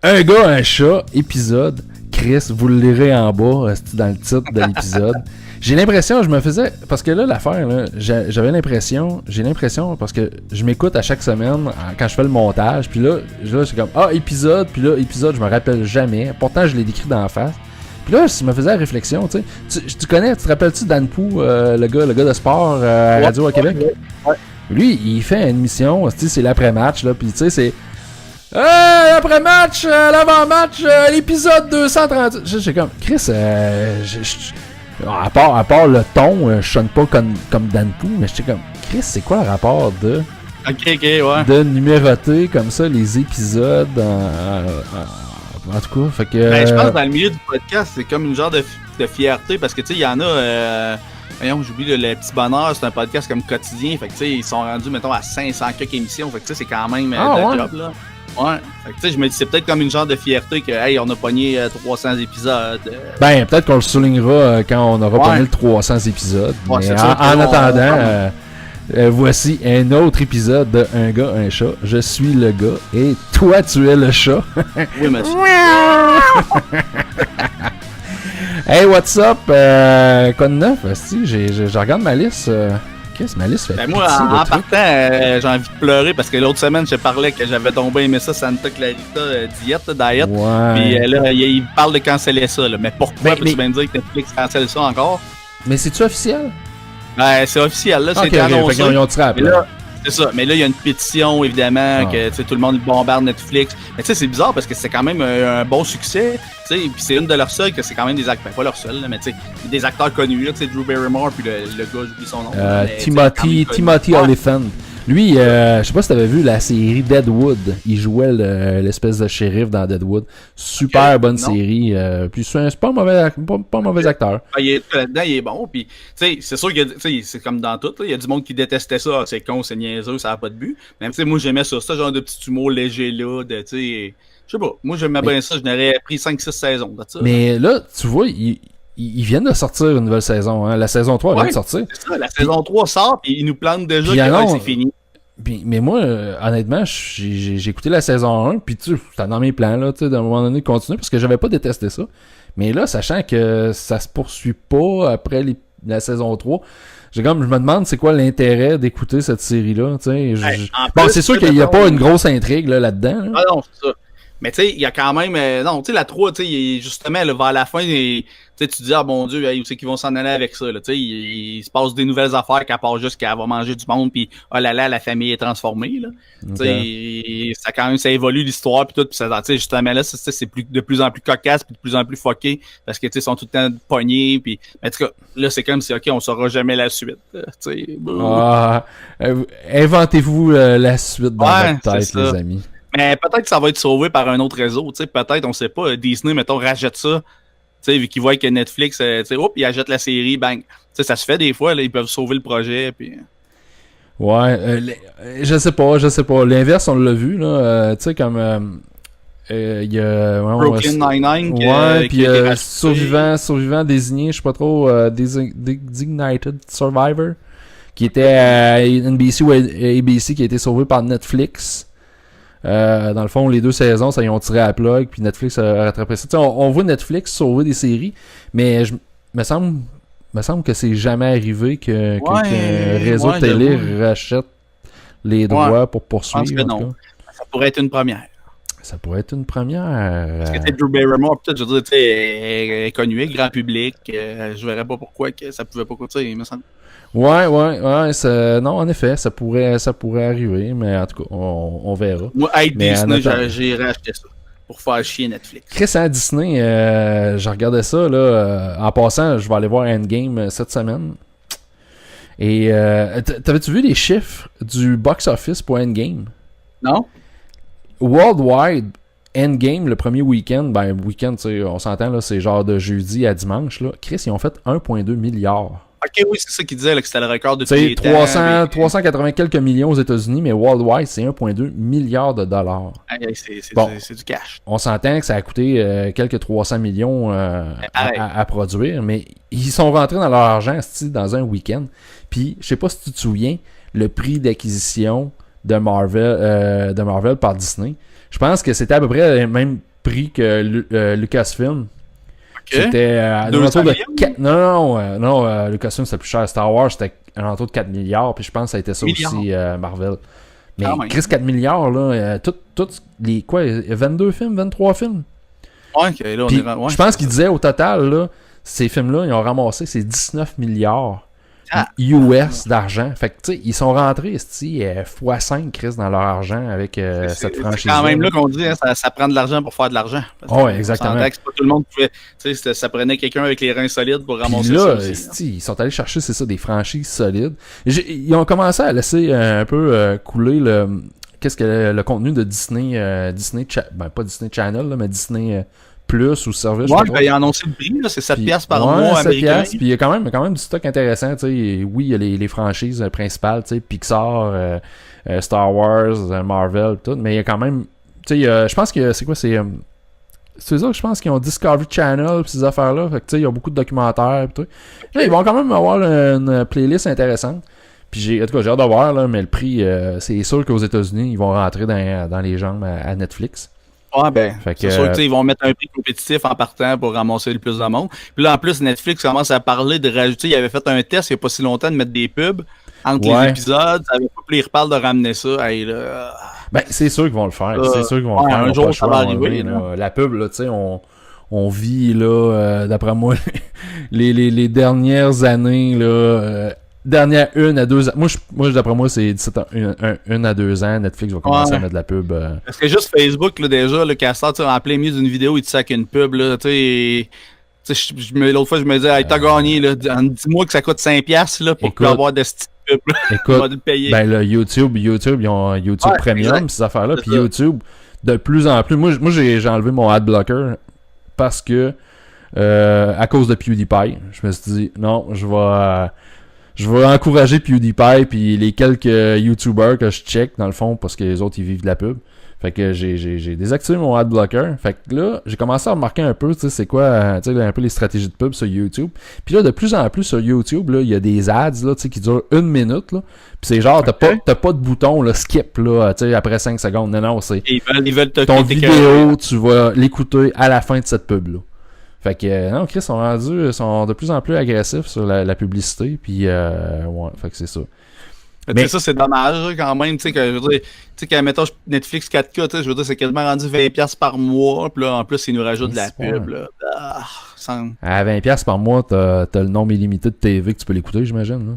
Un gars, un chat, épisode. Chris, vous le lirez en bas, dans le titre de l'épisode. J'ai l'impression, je me faisais... Parce que là, l'affaire, là, j'ai l'impression, parce que je m'écoute à chaque semaine quand je fais le montage, puis là c'est comme, épisode, puis là, épisode, je me rappelle jamais. Pourtant, je l'ai décrit d'en face. Puis là, je me faisais la réflexion, tu sais. Tu connais, tu te rappelles-tu Dan Pou, le gars de sport à Radio à Québec? Ouais. Lui, il fait une émission, c'est l'après-match, là, puis tu sais, c'est... l'après-match, l'avant-match, l'épisode 230. J'ai comme, Chris, à part le ton, je sonne pas comme Dan Pou, mais j'étais comme, Chris, c'est quoi le rapport de... ouais. De numéroter comme ça les épisodes en tout cas, fait que... Je pense que dans le milieu du podcast, c'est comme une genre de fierté, parce que tu sais, il y en a... voyons, j'oublie le petit bonheur, c'est un podcast comme quotidien, fait que tu sais, ils sont rendus, mettons, à 500 quelques émissions, fait que tu sais, c'est quand même de job, là. Ouais, fait que tu sais, je me dis, c'est peut-être comme une genre de fierté que, hey, on a pogné 300 épisodes. Ben, peut-être qu'on le soulignera quand on aura pogné le 300 épisodes. Ouais, mais en attendant, voici un autre épisode de Un gars, un chat. Je suis le gars et toi, tu es le chat. Oui, monsieur. Hey, what's up? Quoi de neuf? Je regarde ma liste. Qu'est-ce que ma liste fait? Moi, en partant, j'ai envie de pleurer parce que l'autre semaine, je parlais que j'avais tombé aimé ça, Santa Clarita Diet. Ouais. Puis là, il parle de canceller ça. Là. Mais pourquoi peux-tu bien dire que Netflix cancelle ça encore? Mais c'est-tu officiel? Ben, c'est officiel, là, c'est annoncé. Ils ont tiré à plat. C'est ça, mais là, il y a une pétition, évidemment, que tout le monde bombarde Netflix. Mais tu sais, c'est bizarre parce que c'est quand même un bon succès. Puis c'est une de leurs seules que c'est quand même des acteurs. Pas leurs seuls, mais tu sais, des acteurs connus, là, Drew Barrymore, puis le gars, j'oublie son nom. Timothy Olyphant. Lui, je sais pas si t'avais vu la série Deadwood. Il jouait l'espèce de shérif dans Deadwood. Super bonne série. Puis c'est pas un mauvais acteur. Là-dedans, il est bon. Puis, tu sais, c'est sûr que c'est comme dans tout. Il y a du monde qui détestait ça. C'est con, c'est niaiseux, ça n'a pas de but. Même, tu sais, moi, j'aimais ça. Genre de petit humour léger là. Tu sais, je sais pas. Moi, j'aimais bien ça. Je n'aurais pris 5-6 saisons. Mais là, tu vois, ils viennent de sortir une nouvelle saison. Hein. La saison 3 vient de sortir. C'est ça, la saison 3 sort, puis ils nous plantent déjà que c'est fini. Mais moi, honnêtement, j'ai écouté la saison 1, puis c'était dans mes plans, là, tu sais, d'un moment donné, de continuer, parce que j'avais pas détesté ça. Mais là, sachant que ça se poursuit pas après la saison 3, je me demande c'est quoi l'intérêt d'écouter cette série-là, tu sais. Bon, c'est sûr qu'il y a pas une grosse intrigue là-dedans. Là. Ah non, c'est ça. Mais tu sais, il y a quand même... non, tu sais, la 3, tu sais, justement, là, vers la fin, tu te dis, ah mon Dieu, où c'est qu'ils vont s'en aller avec ça, là, tu sais, il se passe des nouvelles affaires qu'à part juste qu'elle va manger du monde, puis oh là là, la famille est transformée, là. Tu sais, ça évolue l'histoire, puis tout, puis ça, tu sais, justement, là, c'est de plus en plus cocasse, puis de plus en plus fucké, parce que, tu sais, ils sont tout le temps pognés, puis en tout cas, là, c'est comme si, OK, on saura jamais la suite, tu sais. Inventez-vous la suite dans votre tête, les amis. Mais peut-être que ça va être sauvé par un autre réseau, tu sais, peut-être, on sait pas, Disney, mettons, rachète ça, tu sais, vu qu'ils voient que Netflix, tu sais, ils achètent la série, bang, tu sais, ça se fait des fois, là, ils peuvent sauver le projet, puis... Ouais, je sais pas, l'inverse, on l'a vu, là, tu sais, comme... il y a... Broken Nine-Nine, puis survivant désigné, je sais pas trop, Designated Survivor, qui était à NBC ou ABC, qui a été sauvé par Netflix. Dans le fond, les 2 saisons, ça y ont tiré à la plug, puis Netflix a rattrapé ça. On voit Netflix sauver des séries, mais me semble que c'est jamais arrivé qu'un réseau de télé rachète les droits pour poursuivre. Je pense que non. Ça pourrait être une première. Ça pourrait être une première. Parce que Drew Barrymore, peut-être, je veux dire, tu sais, est connu, grand public. Je verrais pas pourquoi que ça pouvait pas coûter, il me semble. Ouais, non, en effet, ça pourrait arriver, mais en tout cas, on verra. Moi, avec Disney, j'ai racheté ça pour faire chier Netflix. Chris, à Disney, je regardais ça, là, en passant, je vais aller voir Endgame cette semaine. Et t'avais-tu vu les chiffres du box-office pour Endgame? Non. Worldwide, Endgame, le premier week-end, tu sais, on s'entend, là, c'est genre de jeudi à dimanche, là. Chris, ils ont fait 1,2 milliard. Ok, oui, c'est ça qu'il disait, là, que c'était le record de tous les temps. 380 quelques millions aux États-Unis, mais worldwide, c'est 1,2 milliard de dollars. C'est du cash. On s'entend que ça a coûté quelques 300 millions à produire, mais ils sont rentrés dans leur argent dans un week-end. Puis, je sais pas si tu te souviens, le prix d'acquisition de Marvel par Disney, je pense que c'était à peu près même prix que Lucasfilm. Okay. C'était à 200 de millions? 4... Non, Lucasfilm c'était plus cher. Star Wars c'était à l'entour de 4 milliards, puis je pense que ça a été ça aussi Marvel. Mais Chris, 4 milliards, là, tout les... Quoi, 22 films, 23 films? Ouais, ok, là, on puis, est... Ouais, je pense qu'il disait au total, là, ces films-là, ils ont ramassé, c'est 19 milliards US d'argent. Fait que, tu sais, ils sont rentrés, x5, Chris, dans leur argent avec cette franchise. C'est quand même là qu'on dit, hein, ça prend de l'argent pour faire de l'argent. Oui, exactement. Que c'est pas tout le monde pouvait. Tu sais, ça prenait quelqu'un avec les reins solides pour ramasser là, ça aussi. Ils sont allés chercher, c'est ça, des franchises solides. Ils ont commencé à laisser un peu couler le contenu de Disney, pas Disney Channel, là, mais Disney Plus ou service. Ouais, il a annoncé le prix, là, c'est 7$ par mois américain. Puis il y a quand même du stock intéressant, tu sais. Oui, il y a les franchises principales, tu sais, Pixar, Star Wars, Marvel, tout, mais il y a quand même, tu sais, je pense que c'est ça, je pense qu'ils ont Discovery Channel pis ces affaires-là, fait que tu sais, il y a beaucoup de documentaires pis tout. Là, ils vont quand même avoir une playlist intéressante. Puis en tout cas, j'ai hâte de voir, là, mais le prix, c'est sûr qu'aux États-Unis, ils vont rentrer dans les jambes à Netflix. Ouais, ben, c'est sûr qu'ils vont mettre un prix compétitif en partant pour ramasser le plus de monde. Puis là, en plus, Netflix commence à parler de rajouter. Il avait fait un test il n'y a pas si longtemps de mettre des pubs entre les épisodes. Ça avait pas, puis ils reparlent de ramener ça. Hey, là, ben, c'est sûr qu'ils vont le faire. C'est sûr qu'ils vont le faire. Un jour, ça va arriver. La pub, là, tu sais, on vit, là, d'après moi, les dernières années, là. Dernière 1 à 2 ans. Moi d'après moi, c'est 1 à 2 ans. Netflix va commencer à mettre de la pub. Parce que juste Facebook, là, déjà, le castor, en plein milieu d'une vidéo, il te sac une pub. Là, l'autre fois, je me disais, hey, t'as gagné. Là, dis-moi que ça coûte 5$ là, pour avoir de cette pub. Écoute, ben, là, YouTube, ils ont YouTube Premium, ces affaires-là. Puis YouTube, de plus en plus. Moi j'ai enlevé mon adblocker parce que, à cause de PewDiePie, je me suis dit, non, je vais encourager PewDiePie puis les quelques YouTubers que je check dans le fond parce que les autres ils vivent de la pub. Fait que j'ai désactivé mon adblocker. Fait que là, j'ai commencé à remarquer un peu, tu sais, c'est quoi, tu sais, un peu les stratégies de pub sur YouTube. Puis là, de plus en plus sur YouTube, là, il y a des ads, là, tu sais, qui durent 1 minute, là. Puis c'est genre, t'as pas de bouton, là, skip, là, tu sais, après 5 secondes. Non, c'est... Ils veulent ton vidéo, tu vas l'écouter à la fin de cette pub-là. Fait que, non, Chris, sont de plus en plus agressifs sur la publicité, puis ouais, fait que c'est ça. Mais ça, c'est dommage, quand même, tu sais, que, je veux dire, tu sais, quand, mettons, Netflix 4K, tu sais, je veux dire, c'est quasiment rendu 20$ par mois, puis là, en plus, ils nous rajoutent de la pub, là. À 20$ par mois, t'as le nombre illimité de TV que tu peux l'écouter, j'imagine, là.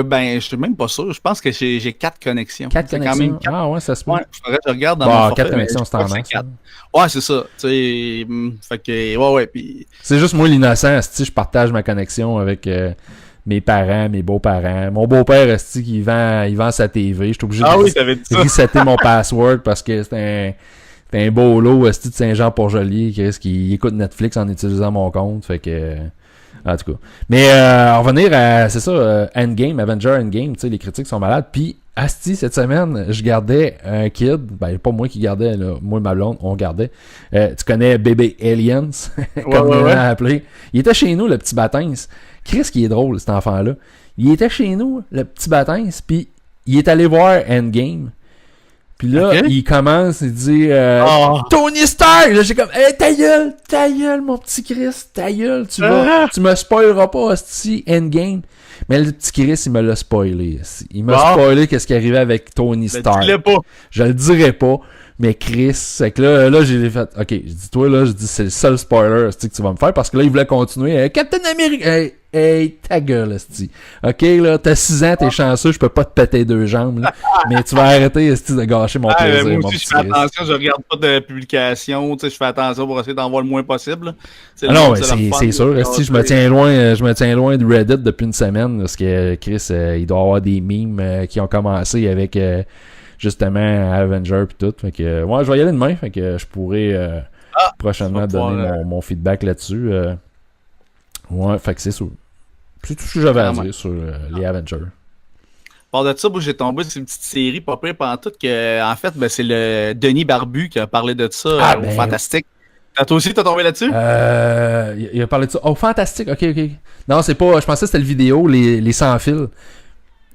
Ben, je suis même pas sûr. Je pense que j'ai 4 connexions. 4 connexions? Quand même 4... Ah ouais, ça se peut. Ouais, faudrait que je regarde dans mon forfait. 4 connexions, c'est tendance. Ouais, c'est ça. Tu sais, fait que, ouais, puis... C'est juste moi l'innocent, si je partage ma connexion avec mes parents, mes beaux-parents. Mon beau-père, il vend sa TV. Je suis obligé de resetter mon password parce que c'est un beau lot de Saint-Jean-Port-Joli qui écoute Netflix en utilisant mon compte. Fait que... En tout cas. Mais revenir à, c'est ça, Endgame, Avenger Endgame, tu sais, les critiques sont malades. Puis, asti, cette semaine, je gardais un kid, ben pas moi qui gardais, là, moi et ma blonde, on gardait. Tu connais Bébé Aliens, comme il l'a appelé. Il était chez nous, le petit Batins. Chris, qui est drôle, cet enfant-là. Il était chez nous, le petit Batins, puis il est allé voir Endgame. Puis là, il commence, il dit Tony Stark! Là, j'ai comme hey, ta gueule, mon petit Chris, ta gueule, tu me spoileras pas, hostie, Endgame. Mais le petit Chris, il me l'a spoilé. Il m'a spoilé qu'est-ce qui arrivait avec Tony Stark. Je le dirais pas. Mais Chris, c'est que là, j'ai fait, ok, je dis, toi, là, je dis, c'est le seul spoiler, que tu vas me faire, parce que là, il voulait continuer, Captain America, hey, ta gueule, esti. Ok, là, t'as 6 ans, t'es chanceux, je peux pas te péter 2 jambes, là, mais tu vas arrêter, esti, de gâcher mon plaisir, moi mon aussi, petit je fais attention, je regarde pas de publications, tu sais, je fais attention pour essayer d'en voir le moins possible, non, c'est sûr, esti, je me tiens loin de Reddit depuis une semaine, parce que Chris, il doit y avoir des memes qui ont commencé avec, justement Avenger pis tout. Fait que ouais, je vais y aller demain, fait que je pourrais prochainement donner mon feedback là-dessus. Ouais, fait que c'est tout. C'est tout ce que j'avais à dire sur les Avengers. Par de ça, moi j'ai tombé sur une petite série pas près pendant tout que en fait ben, c'est le Denis Barbu qui a parlé de ça au Fantastique. Toi aussi t'as tombé là-dessus? Il a parlé de ça. Oh Fantastique, ok. Non, c'est pas. Je pensais que c'était le vidéo, les sans fils.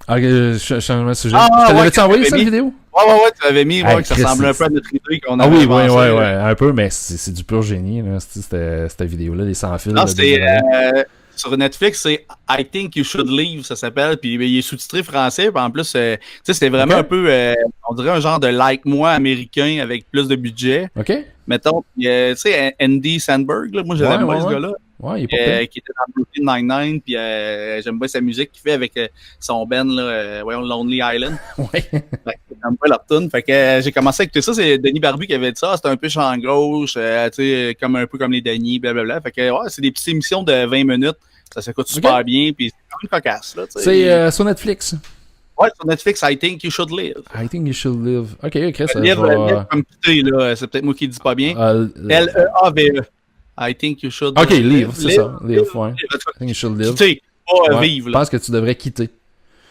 Ok, je t'avais-tu envoyé cette vidéo? Ouais, tu m'avais mis Hey, que ça Chris, ressemblait un peu à notre idée qu'on Ah avait oui, avancée, ouais, là. un peu, mais c'est du pur génie, là, cette vidéo-là, les sans-fils. Non, là, c'est de sur Netflix, c'est I Think You Should Leave, ça s'appelle, puis il est sous-titré français, puis en plus, tu sais, c'était vraiment Ok. un peu, on dirait un genre de Like Moi américain avec plus de budget. OK? Mettons, puis, tu sais, Andy Sandberg, là, moi je Ouais, l'aime bien ouais, ce ouais. gars-là, Ouais, il est pas pire. qui était dans Brooklyn Nine-Nine, puis j'aime bien sa musique qu'il fait avec son band, là, voyons, Lonely Island. Ouais. Fait que j'aime pas leur tune. Fait que j'ai commencé à écouter ça, c'est Denis Barbu qui avait dit ça, c'était un peu chant gauche, tu sais, comme un peu comme les Denis, blablabla. Fait que ouais, c'est des petites émissions de 20 minutes, ça s'écoute super bien, puis c'est quand même cocasse, là, tu sais. C'est sur Netflix. Ouais, sur Netflix, I Think You Should Live. I think you should live. OK, Chris, ça Live, va... live comme putain, là, c'est peut-être moi qui dis pas bien. L-E-A-V-E. L-E-A-V-E. I Think You Should OK, Live. live, c'est ça. Live, ouais. Live. I think you should live. Quitter, pas Ouais, vivre, je là. pense que tu devrais quitter.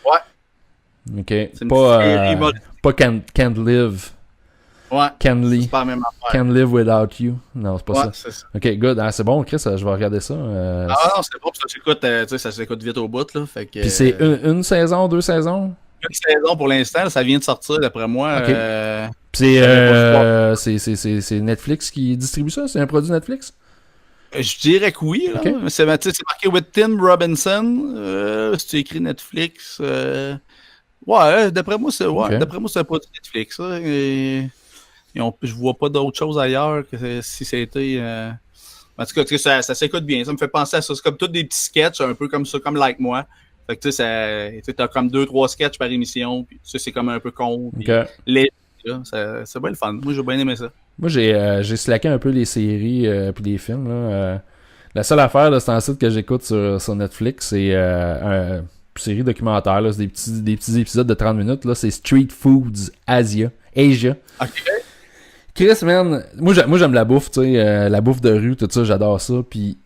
Ouais. OK. C'est une série humoristique. Pas can't live. Ouais. Can C'est live. pas la même affaire. Can live without you. Non, c'est pas Ouais, ça. c'est ça. OK, good. Ah, c'est bon, Chris, je vais regarder ça. Ah non, c'est bon, puis ça s'écoute, tu sais, ça s'écoute vite au bout, là. Fait que, Puis c'est une saison, 2 saisons? une saison pour l'instant, là, ça vient de sortir, d'après moi. Ok. Puis pas c'est Netflix qui distribue ça? C'est un produit Netflix? Je dirais que oui, là. Ok. C'est marqué with Tim Robinson. C'est écrit Netflix. Ouais, d'après moi, Ok. d'après moi, c'est un produit Netflix, ça. Je vois pas d'autre chose ailleurs que si c'était. En tout cas, ça s'écoute bien. Ça me fait penser à ça. C'est comme tous des petits sketchs, un peu comme ça, comme Like Moi. Fait que tu sais, t'as comme 2-3 sketchs par émission, puis tu sais, c'est comme un peu con. Puis Ok. c'est bien le fun. Moi, j'ai bien aimé ça. Moi, j'ai slacké un peu les séries puis les films. Là. La seule affaire, là, c'est un site que j'écoute sur Netflix. C'est une série documentaire. Là. C'est des petits épisodes de 30 minutes. Là. C'est Street Foods Asia. OK. Chris, man, moi j'aime la bouffe, tu sais, la bouffe de rue, tout ça, j'adore ça. Puis,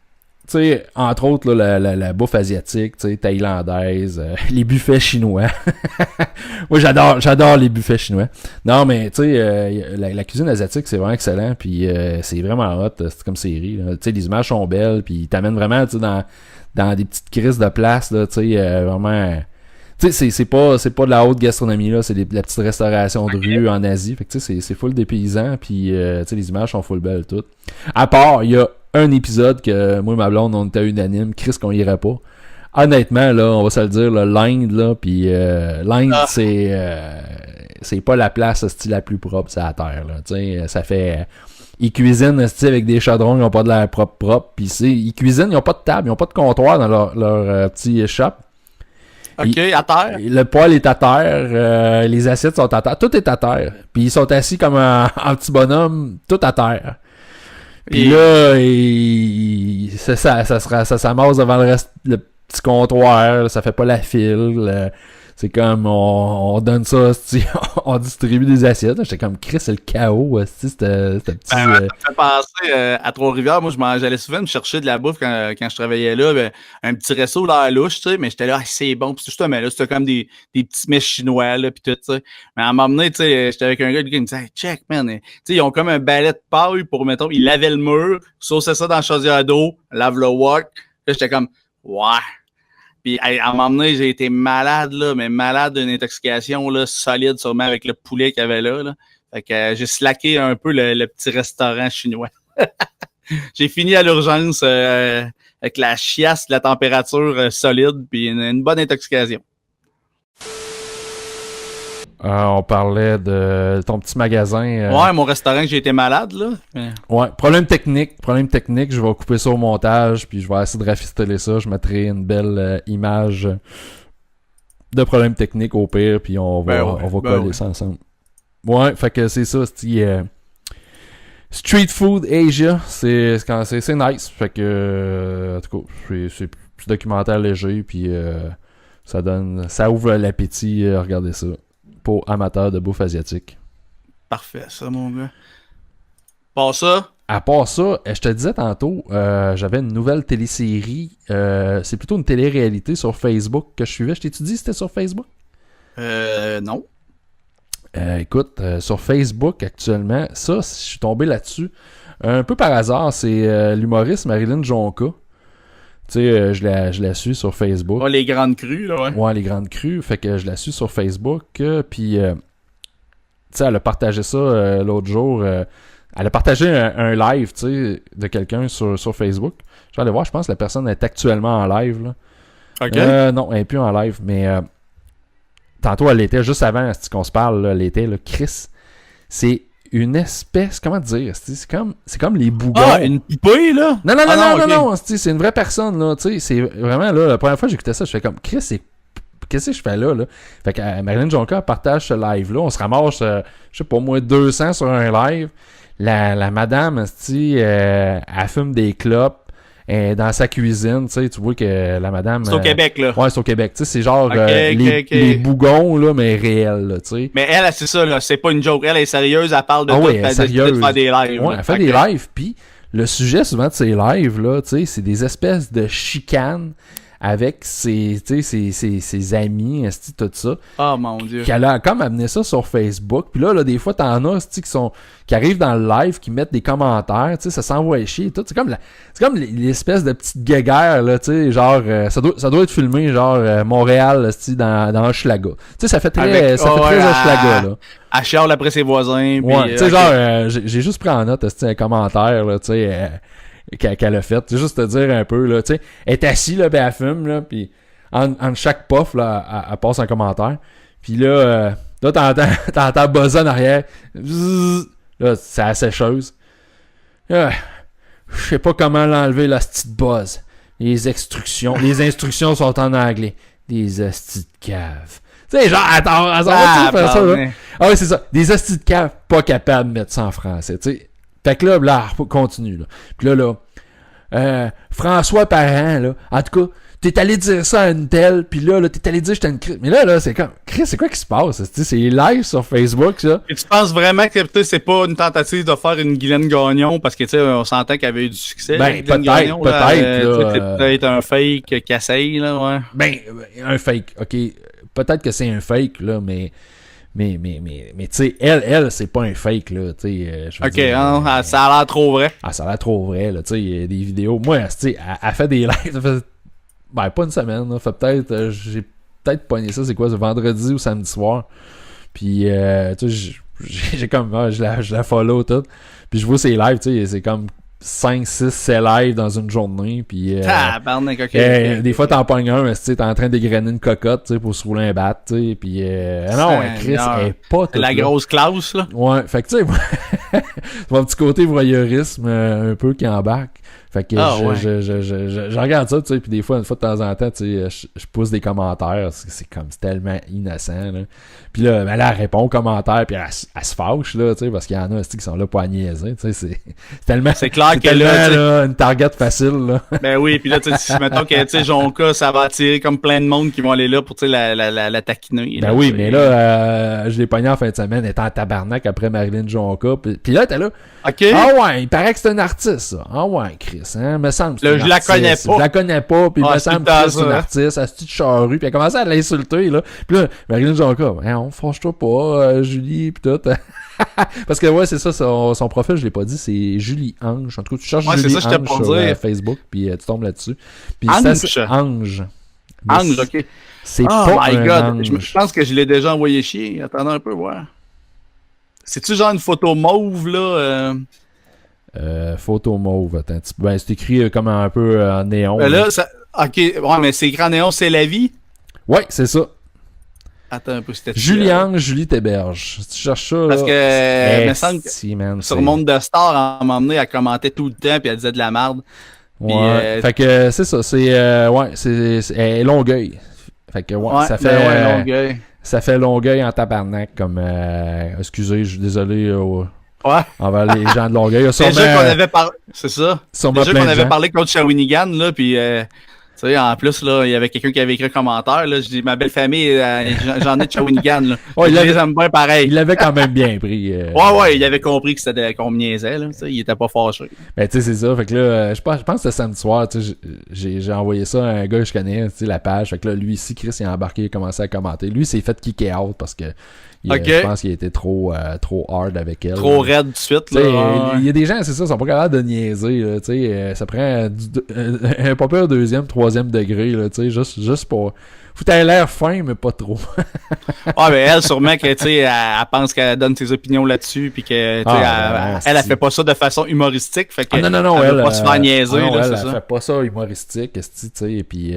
tu sais, entre autres, là, la bouffe asiatique, tu sais, thaïlandaise, les buffets chinois. Moi, j'adore les buffets chinois. Non, mais, tu sais, la cuisine asiatique, c'est vraiment excellent. Puis, c'est vraiment hot, c'est comme série. Tu sais, les images sont belles. Puis, ils t'amènent vraiment, tu sais, dans des petites crises de place, là, tu sais, vraiment... Tu sais, c'est pas de la haute gastronomie, là, c'est de la petite restauration de rue en Asie. Fait que tu sais, c'est full des paysans, puis tu sais, les images sont full belles toutes. À part, il y a un épisode que moi et ma blonde, on était unanime, Chris qu'on irait pas. Honnêtement, là, on va se le dire, là, l'Inde, là, puis l'Inde, c'est pas la place, hostie, la plus propre sur la terre, là. Tu sais, ça fait... ils cuisinent, hostie, avec des chaudrons, ils ont pas de l'air propre, puis ils cuisinent, ils ont pas de table, ils ont pas de comptoir dans leur petit shop. OK, à terre. Le poêle est à terre, les assiettes sont à terre, tout est à terre. Puis ils sont assis comme un petit bonhomme, tout à terre. Puis là, ça s'amasse devant le petit comptoir, là, ça fait pas la file. C'est comme, on donne ça, on distribue des assiettes. J'étais comme, Chris, c'est le chaos, c'était petit... Ça me fait penser à Trois-Rivières. Moi, j'allais souvent me chercher de la bouffe quand je travaillais là. Ben, un petit resto là à louche, tu sais, mais j'étais là, c'est bon. Puis justement, là, c'était comme des petits mets chinois, là, puis tout, tu sais. Mais à un moment donné, tu sais, j'étais avec un gars qui me disait, hey, check, man. Tu sais, ils ont comme un balai de paille pour, mettons, ils lavaient le mur, sauçaient ça dans la chaudière d'eau, lave le wok. Là, j'étais comme, ouais. Puis à un moment donné, j'ai été malade, là, mais malade d'une intoxication là, solide, sûrement avec le poulet qu'il y avait là. Fait que j'ai slacké un peu le petit restaurant chinois. J'ai fini à l'urgence avec la chiasse, la température solide, puis une bonne intoxication. on parlait de ton petit magasin. Ouais, mon restaurant que j'ai été malade, là. Ouais, problème technique, je vais couper ça au montage, puis je vais essayer de rafistoler ça, je mettrai une belle image de problème technique au pire, puis on va coller ça ensemble. Ouais, fait que c'est ça, c'est Street Food Asia, c'est nice, fait que en tout cas, c'est documentaire léger, puis ça ouvre l'appétit, regardez ça. Pour amateurs de bouffe asiatique. Parfait, ça, mon gars. Pas ça. À part ça, je te disais tantôt, j'avais une nouvelle télésérie. C'est plutôt une télé-réalité sur Facebook que je suivais. Je t'ai-tu dit que c'était sur Facebook? Non. Écoute, sur Facebook actuellement, ça, je suis tombé là-dessus. Un peu par hasard, c'est l'humoriste Marilyn Jonca. Tu sais, je la suis sur Facebook. Oh, les grandes crues, là, ouais. Ouais, les grandes crues. Fait que je la suis sur Facebook. Puis sais, elle a partagé ça l'autre jour. Elle a partagé un live, tu sais, de quelqu'un sur Facebook. Je vais aller voir, je pense que la personne est actuellement en live, là. OK. Non, elle n'est plus en live, mais tantôt, elle était juste avant qu'on se parle, là, elle était, là, Chris. C'est une espèce, comment dire, c'est comme les bougons. Ah, une poupée, là? Non, c'est une vraie personne, là, tu sais, c'est vraiment, là, la première fois que j'écoutais ça, je fais comme, Chris, qu'est-ce que je fais là? Fait que Marilyn Jonca partage ce live-là, on se ramasse, je sais pas, au moins 200 sur un live. La madame, elle fume des clopes dans sa cuisine, tu vois que la madame... C'est au Québec, là. Ouais, c'est au Québec, tu sais, c'est genre Okay. les bougons, là, mais réels, là, tu sais. Mais elle, c'est ça, là, c'est pas une joke. Elle est sérieuse, elle parle de tout, elle est sérieuse. de faire des lives. Ouais, elle fait des lives, puis le sujet, souvent, de ces lives, là, tu sais, c'est des espèces de chicanes avec ses amis, tout ça. Oh mon Dieu. Qu'elle a comme amené ça sur Facebook. Puis là, des fois, t'en as qui arrivent dans le live, qui mettent des commentaires, ça s'envoie chier et tout. C'est comme l'espèce de petite guéguerre, là, genre, ça doit être filmé, genre, Montréal, dans Hochelaga. Ça fait très Hochelaga, là. Elle chiale après ses voisins. Ouais, tu sais, genre, j'ai juste pris en note, un commentaire, là, tu sais, qu'elle a fait. C'est juste te dire un peu, là, tu sais, elle est assise, là, ben elle fume, là, puis en chaque puff, là, elle passe un commentaire. Puis là, t'entends buzzer en arrière. Bzzz, là, c'est la sécheuse. Je sais pas comment l'enlever, la petite buzz. Les instructions sont en anglais. Des hosties de cave. Tu sais, genre, attends, faire ça, là. Ah oui, c'est ça. Des hosties de cave, pas capables de mettre ça en français, tu sais. Fait que là, continue, là. Puis là, François Parent, là, en tout cas, t'es allé dire ça à une telle, puis là, t'es allé dire j'étais une Chris. Mais là, c'est comme, Chris, c'est quoi qui se passe? C'est live sur Facebook, ça. Et tu penses vraiment que c'est pas une tentative de faire une Guylaine Gagnon, parce que, tu sais, on s'entend qu'elle avait eu du succès. Ben, peut-être. C'est peut-être un fake qui essaye, là, ouais. Ben, un fake, ok. Peut-être que c'est un fake, là, mais tu sais, elle, c'est pas un fake, là, tu sais. Ok, ça a l'air trop vrai. Ah, ça a l'air trop vrai, là, tu sais, il y a des vidéos. Moi, tu sais, elle fait des lives, ça fait, ben, pas une semaine, là, fait peut-être, j'ai peut-être pogné ça, c'est quoi, ce vendredi ou samedi soir. Puis, tu sais, j'ai comme, je la follow, tout. Puis je vois ses lives, tu sais, c'est comme 5, 6, 7 lives dans une journée, puis des fois t'en pognes un, tu sais, t'es en train d'égrener une cocotte, tu sais, pour se rouler un bat, tu sais, puis non, Chris, elle est pas toute la grosse classe, là. Ouais, fait que tu sais, mon petit côté voyeurisme un peu qui embarque. Fait que je regarde ça, tu sais, puis des fois, une fois de temps en temps, tu sais, je pousse des commentaires, c'est comme, c'est tellement innocent, là. Puis là, ben là, elle répond aux commentaires, puis elle se fâche, là, tu sais, parce qu'il y en a, qui sont là pour niaiser, tu sais, c'est tellement... C'est clair que tellement, là, une target facile, là. Ben oui, puis là, tu sais, mettons que, tu sais, Jonca, ça va attirer comme plein de monde qui vont aller là pour, tu sais, la taquiner. Ben là, oui, mais là, je l'ai pogné en fin de semaine, étant en tabarnak après Marilyn Jonca, puis là, t'es là... OK. Ah ouais, il paraît que c'est un artiste, ça. Ah ouais, Chris, hein, me semble que c'est là, je la connais pas. Je la connais pas, puis il me semble que c'est un artiste, elle se dit charrue, puis elle a commencé à l'insulter, là. Puis là, Marilyn Jonca, on fâche-toi pas, Julie, pis tout. Parce que ouais, c'est ça, son profil, je l'ai pas dit, c'est Julie Ange. En tout cas, tu cherches Julie Ange sur Facebook, puis tu tombes là-dessus. Puis Ange. Ange, ok. C'est pas my un God. ange. Je pense que je l'ai déjà envoyé chier. Attendez un peu, voir. C'est-tu genre une photo mauve, là? Photo mauve, attends. Ben, c'est écrit comme un peu en néon. Là, ça... Ok, ouais, mais c'est écrit en néon, c'est la vie? Ouais, c'est ça. Attends un peu, c'était... Julie Ange, Julie Téberge. Si tu cherches ça, là... Parce que... me semble que sur Monde de Star, à un moment donné, elle commentait tout le temps, puis elle disait de la merde. Ouais, fait que c'est ça, c'est Longueuil. Fait que ouais, ça fait Longueuil. Ça fait Longueuil en tabarnak comme excusez, je suis désolé envers les gens de Longueuil. Déjà qu'on avait parlé, c'est ça. Déjà qu'on avait parlé contre Shawinigan là, puis tu sais, en plus, là, il y avait quelqu'un qui avait écrit un commentaire, là, je dis, ma belle famille, j'en ai de Shawinigan, là. Ouais, je les aime bien pareil. Il l'avait quand même bien pris. Ouais, il avait compris que c'était qu'on me niaisait, là, il était pas fâché. Ben, tu sais, c'est ça, fait que là, je pense que c'était samedi soir, tu sais, j'ai envoyé ça à un gars que je connais, tu sais, la page, fait que là, lui ici, Chris, il a embarqué, il a commencé à commenter. Lui, il s'est fait kicker out parce que je pense qu'il était trop hard avec elle. Trop raide tout de suite, là. Il y a des gens, c'est ça, ils sont pas capables de niaiser, là, tu sais, ça prend un pas pire deuxième, troisième degré, là, tu sais, juste pour Faut que t'aies l'air fin, mais pas trop. Ah, mais elle, sûrement que, tu sais, elle pense qu'elle donne ses opinions là-dessus, puis que, tu sais, elle fait pas ça de façon humoristique, fait que. Non, elle veut pas se faire niaiser, là, c'est elle ça. fait pas ça humoristique, tu sais, et puis,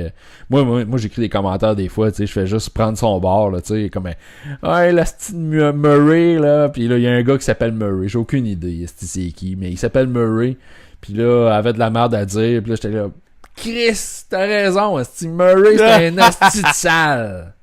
moi, j'écris des commentaires des fois, tu sais, je fais juste prendre son bord, là, tu sais, comme, la petite Murray, là, puis là, il y a un gars qui s'appelle Murray, j'ai aucune idée, c'est qui, mais il s'appelle Murray, puis là, elle avait de la merde à dire, puis là, j'étais là, Chris, t'as raison, Murray, c'est un asti de sale.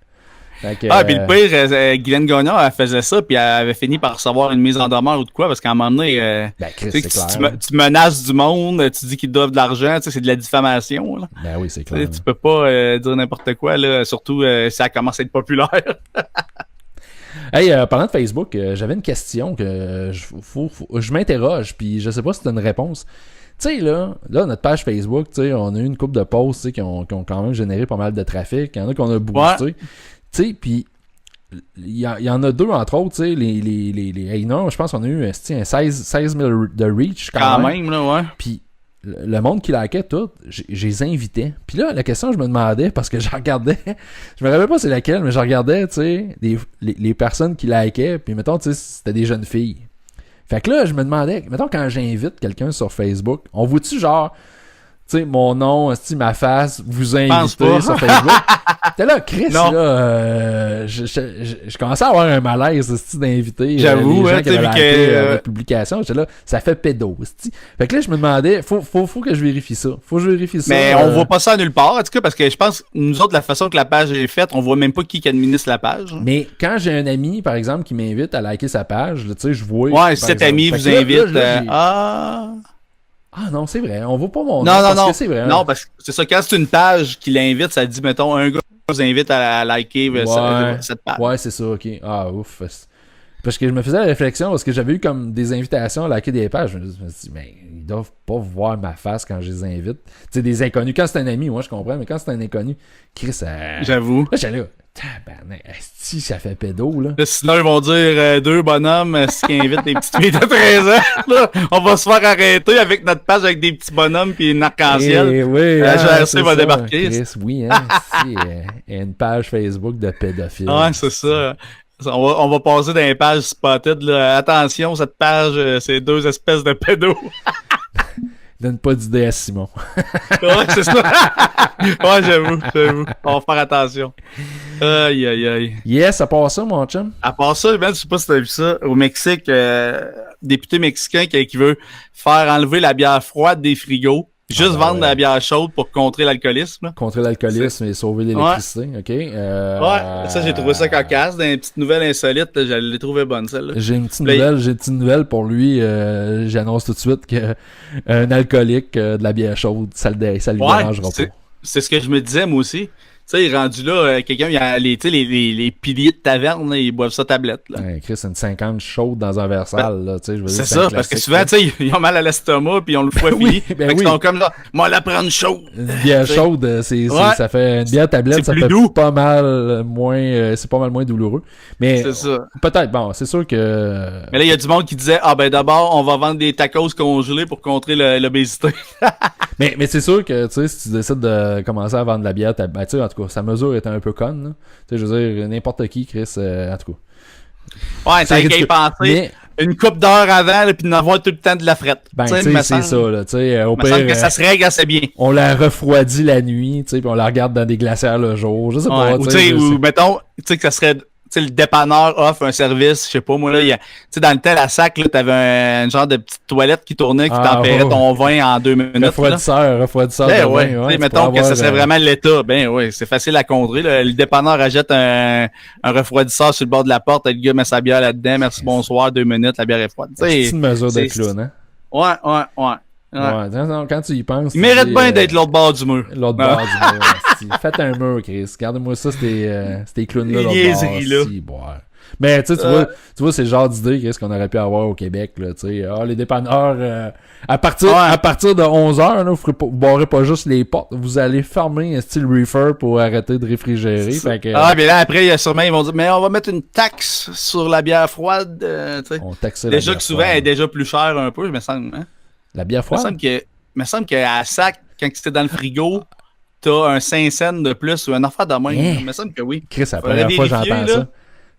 Puis le pire, Guylaine Gagnon, elle faisait ça, puis elle avait fini par recevoir une mise en demeure ou de quoi, parce qu'à un moment donné, Chris, tu menaces du monde, tu dis qu'ils doivent de l'argent, tu sais, c'est de la diffamation, là. Ben oui, c'est clair. Tu peux pas dire n'importe quoi, là, surtout si ça commence à être populaire. Hey, parlant de Facebook, j'avais une question que je m'interroge, puis je sais pas si t'as une réponse. Tu sais, là, notre page Facebook, tu sais, on a eu une couple de posts, tu sais, qui ont quand même généré pas mal de trafic. Il y en a qu'on a boosté. Ouais. Tu sais, puis il y en a deux, entre autres, tu sais, les Hainers, je pense qu'on a eu un 16 000 de reach quand même. Là, ouais. Puis le monde qui likait tout, je les invitais. Puis là, la question, je me demandais, parce que je regardais, je me rappelle pas c'est laquelle, mais je regardais, tu sais, les personnes qui likaient, puis mettons, tu sais, c'était des jeunes filles. Fait que là, je me demandais, mettons, quand j'invite quelqu'un sur Facebook, on voit-tu genre, tu sais, mon nom, ma face, vous inviter sur Facebook? T'es là, Chris, non. là, je commençais à avoir un malaise, d'inviter j'avoue, les gens qui avaient liké la publication. J'étais là, ça fait pédo, c'ti. Fait que là, je me demandais, faut que je vérifie ça. Faut que je vérifie ça. Mais on voit pas ça nulle part, en tout cas, parce que je pense, nous autres, la façon que la page est faite, on voit même pas qui administre la page. Mais quand j'ai un ami, par exemple, qui m'invite à liker sa page, tu sais, je vois... Ouais, si cet ami vous invite... Ah non, c'est vrai, on voit pas mon nom. Non, c'est vrai. Non, parce que c'est ça, quand c'est une page qui l'invite, ça dit, mettons, un gars vous invite à liker cette page. Ouais, c'est ça, ok. Ah, ouf. Parce que je me faisais la réflexion, parce que j'avais eu comme des invitations à liker des pages. Je me suis dit, mais ils doivent pas voir ma face quand je les invite. Tu sais, des inconnus. Quand c'est un ami, moi, je comprends, mais quand c'est un inconnu, Chris, j'avoue. Là, j'allais là, tabarnak, esti, ça fait pédo, là. Sinon, ils vont dire deux bonhommes qui invitent des petites filles de 13 ans. Là, on va se faire arrêter avec notre page avec des petits bonhommes puis une arc-en-ciel. Oui, la GRC va débarquer. Chris, oui, hein, une page Facebook de pédophiles. Ouais, c'est ça. On va passer dans les pages spotted, là. Attention, cette page, c'est deux espèces de pédos. Donne pas d'idée à Simon. Ouais, c'est ça. Ouais, j'avoue. On va faire attention. Aïe. Yes, à part ça, mon chum. À part ça, ben, je sais pas si t'as vu ça. Au Mexique, député mexicain qui veut faire enlever la bière froide des frigos. Juste vendre de la bière chaude pour contrer l'alcoolisme. Contrer l'alcoolisme et sauver l'électricité, ok. Ouais, ça j'ai trouvé ça cocasse. Dans une petite nouvelle insolite, je l'ai trouvé bonne celle-là. J'ai une petite nouvelle pour lui. J'annonce tout de suite que un alcoolique de la bière chaude, ça lui dérangera pas. C'est ce que je me disais moi aussi. Tu sais, rendu là, quelqu'un, il y a les piliers de taverne, là, ils boivent ça tablette. Là. Ouais, Chris, une 50 chaude dans un verre sale, là, tu sais, je veux dire. C'est ça, parce que souvent, tu sais, ils ont mal à l'estomac, puis ils ont le foie fini. Ils sont comme là, moi, la prendre chaude. Une bière chaude, ça fait une bière tablette, ça fait pas mal moins, c'est pas mal moins douloureux. Mais c'est ça. Peut-être, bon, c'est sûr que. Mais là, il y a du monde qui disait, d'abord, on va vendre des tacos congelés pour contrer l'obésité. mais c'est sûr que, tu sais, si tu décides de commencer à vendre de la bière, tu sais, en tout cas, sa mesure était un peu conne, là. Tu sais, je veux dire, n'importe qui, Chris, en tout cas. Ouais, t'as qu'à y penser. Une couple d'heures avant, là, puis d'en avoir tout le temps de la frette. Ben, tu sais, c'est ça, là, tu sais, au pire. Que ça se règle assez bien. On la refroidit la nuit, tu sais, puis on la regarde dans des glacières le jour, je sais pas. Ou, tu sais, mettons, tu sais, que ça serait, tu sais, le dépanneur offre un service, je sais pas, moi, là, tu sais, dans le tel à sac, là, t'avais un genre de petite toilette qui tournait, qui tempérait ton vin en 2 minutes. Refroidisseur de vin, ouais. Mettons que ça serait vraiment l'état, c'est facile à contrer, là. Le dépanneur achète un refroidisseur sur le bord de la porte, le gars met sa bière là-dedans, merci, bonsoir, 2 minutes, la bière est froide. C'est une mesure de clown, hein? Ouais. Ouais, quand tu y penses. Il mérite bien d'être l'autre bord du mur. L'autre bord du mur. Faites un mur, Chris. Gardez-moi ça, ces clowns-là. L'autre bord. Mais tu vois, c'est le genre d'idée qu'est-ce qu'on aurait pu avoir au Québec, là, tu sais. Les dépanneurs, à partir de 11h, là, vous barrez pas juste les portes, vous allez fermer un style reefer pour arrêter de réfrigérer. Fait que, mais là, après, sûrement, ils vont dire, mais on va mettre une taxe sur la bière froide, tu sais. On taxe la déjà bière que souvent, elle est déjà plus chère un peu, je me semble, hein. La bière froide? Il me semble qu'à sac, quand c'était dans le frigo, t'as un 5 cents de plus ou un affaire de même. Il me semble que oui. Chris, c'est la première fois que j'entends ça.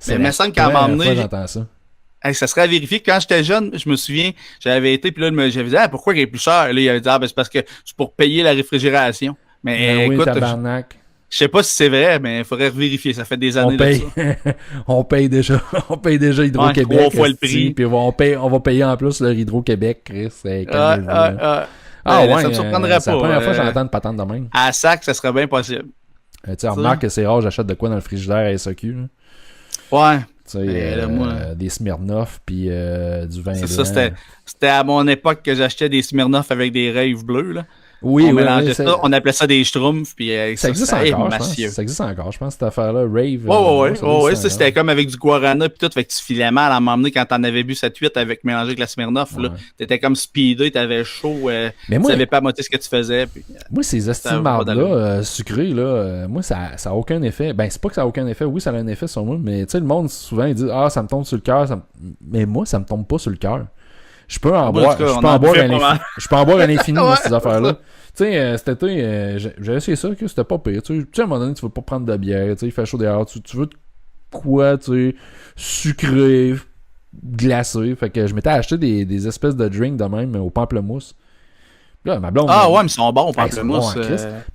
Mais il me semble qu'à un moment donné, j'entends ça. Ça serait à vérifier. Quand j'étais jeune, je me souviens, j'avais été, puis là, j'avais dit, pourquoi il est plus cher? Là, il avait dit, c'est parce que c'est pour payer la réfrigération. Mais oui, écoute, tabarnak. Je sais pas si c'est vrai, mais il faudrait vérifier. Ça fait des années de ça. On paye déjà Hydro-Québec. 3 fois le prix. Puis on va payer en plus le Hydro-Québec, Chris. Ouais, ça me surprendrait pas. C'est la première fois que j'entends une patente de même. À sac, ça serait bien possible. Tu sais, remarque que c'est rare, j'achète de quoi dans le frigidaire à SAQ. Là. Ouais. Tu sais, des Smirnoff puis du vin blanc. C'est ça, c'était à mon époque que j'achetais des Smirnoff avec des rêves bleues, là. Oui, on mélangeait ça, on appelait ça des schtroumpfs, puis ça existe encore, je pense. Ça existe encore, je pense, cette affaire-là, Rave. Ouais, ça c'était comme avec du Guarana puis tout, fait que tu filais mal à m'emmener quand t'en avais bu 7-8 avec mélangé avec la Smirnoff, là. T'étais comme speedé, t'avais chaud, tu savais pas à moitié ce que tu faisais. Puis, moi, ces estimardes-là, sucrés, là, moi, ça a aucun effet. Ben, c'est pas que ça a aucun effet, oui, ça a un effet sur moi, mais tu sais, le monde, souvent, il dit, ça me tombe sur le cœur, mais moi, ça me tombe pas sur le cœur. Je peux en boire à l'infini, ces affaires-là. Tu sais, cet été, j'ai essayé ça, que c'était pas pire. Tu sais, à un moment donné, tu veux pas prendre de bière, tu sais, il fait chaud dehors, tu veux de quoi, tu sais, sucré, glacé. Fait que je m'étais acheté des espèces de drinks de même au pamplemousse. Là, ma blonde. Ouais, mais ils sont bons au pamplemousse.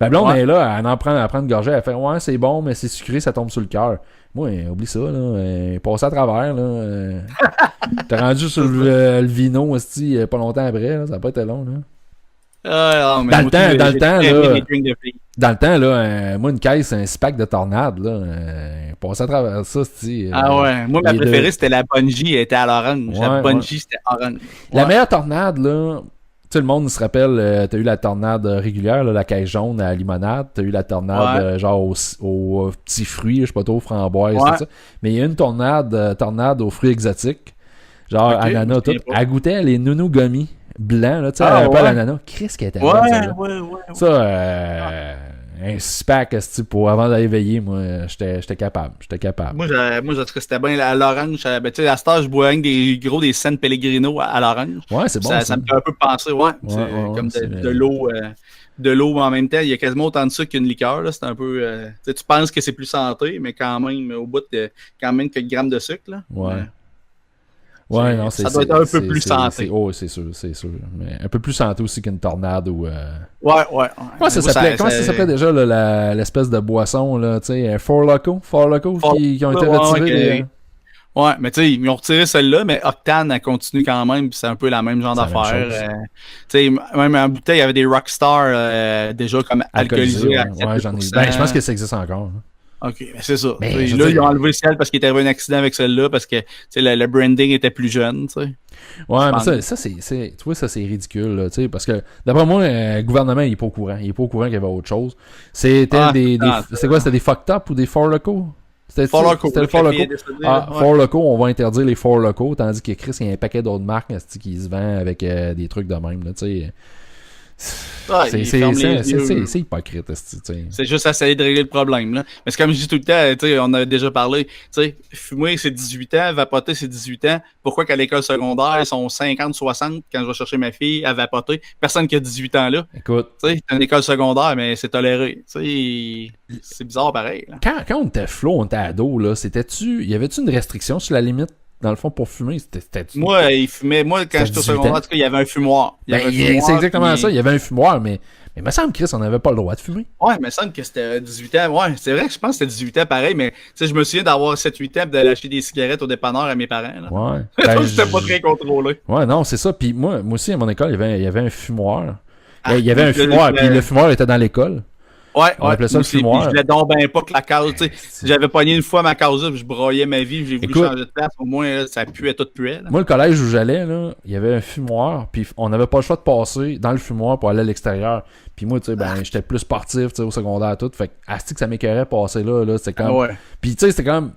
Ma blonde est là, elle en prend une gorgée, elle fait, ouais, c'est bon, mais c'est sucré, ça tombe sur le cœur. Moi, oublie ça, là. Passe à travers, là. T'es rendu sur le vino, aussi pas longtemps après, là. Ça n'a pas été long, là. Dans le temps, là, moi, une caisse, un six-pack de tornade, là. Passe à travers ça, c'est. Ouais. Moi, ma préférée, c'était la Bungie, elle était à l'orange. La Bungie, c'était orange. La meilleure tornade, là. Tout le monde se rappelle, t'as eu la tornade régulière, là, la caisse jaune à limonade, t'as eu la tornade genre aux petits fruits, je sais pas trop, framboises, tout ça. Mais il y a une tornade aux fruits exotiques, genre ananas, tout. Elle goûtait les nounous gummies blancs, là, tu sais, pas l'ananas. Qu'est-ce qu'elle était bonne, celle-là. Ça, un six-pack, pour avant d'aller veiller, moi, j'étais capable. Moi, je trouve que c'était bien à l'orange. Ben, tu sais, à ce temps, je bois des San Pellegrino à l'orange. Ouais, c'est bon. Ça me fait un peu penser, comme de l'eau. De l'eau en même temps, il y a quasiment autant de sucre qu'une liqueur. Là. C'est un peu. Tu penses que c'est plus santé, mais quand même, au bout, quand même quelques grammes de sucre. Là. Ouais, non, ça doit être un peu plus santé. C'est sûr. Mais un peu plus santé aussi qu'une tornade ou. Ouais. Comment ça s'appelait déjà l'espèce de boisson, là, tu sais, Four Loko qui ont été retirés. Ouais, mais tu sais, ils ont retiré celle-là, mais Octane, elle continue quand même, puis c'est un peu la même genre d'affaire. Tu sais, même en bouteille, il y avait des Rockstar déjà comme alcoolisés. Ouais, j'en ai. Ben, je pense que ça existe encore. OK, c'est ça. Là, ils ont enlevé celle parce qu'il est arrivé un accident avec celle-là, parce que le branding était plus jeune, tu sais. Ouais, mais ça c'est tu vois, ça c'est ridicule, là, tu sais, parce que d'après moi, le gouvernement, il est pas au courant. Il est pas au courant qu'il y avait autre chose. C'était c'était des fucked up ou des Four Loko? C'était le Four Loko. Four Loko, on va interdire les Four Loko, tandis que Chris, il y a un paquet d'autres marques qui se vend avec des trucs de même, là, tu sais. C'est hypocrite. C'est juste essayer de régler le problème. Là. Mais c'est comme je dis tout le temps, on a déjà parlé, fumer c'est 18 ans, vapoter c'est 18 ans. Pourquoi qu'à l'école secondaire, ils sont 50-60 quand je vais chercher ma fille à vapoter? Personne qui a 18 ans là. Écoute. C'est une école secondaire, mais c'est toléré. C'est bizarre pareil. Là. Quand on était on était ado, là, y avait-tu une restriction sur la limite? Dans le fond, pour fumer, c'était... Moi, il fumait. Moi, quand j'étais au secondaire, en tout cas, il y avait un fumoir. C'est exactement ça. Il y avait un fumoir, mais il me semble, Chris, on n'avait pas le droit de fumer. Ouais, il me semble que c'était 18 ans. Ouais, c'est vrai que je pense que c'était 18 ans pareil, mais tu sais, je me souviens d'avoir 7-8 ans et d'aller acheter des cigarettes au dépanneur à mes parents. Là. Ouais. J'étais pas très contrôlé. Ouais, non, c'est ça. Puis moi aussi, à mon école, il y avait un fumoir. Il y avait un fumoir, puis le fumoir était dans l'école. On appelait ça le fumoir. Je voulais donc ben pas que la case, tu sais, si j'avais pogné une fois ma case là, je broyais ma vie, j'ai voulu changer de place, au moins là, ça puait, tout puait. Là. Moi, le collège où j'allais, là, il y avait un fumoir, puis on n'avait pas le choix de passer dans le fumoir pour aller à l'extérieur. Puis moi, tu sais, j'étais plus sportif, tu sais, au secondaire tout, fait que ça m'écœurait passer là, c'était comme... Puis tu sais, c'était comme...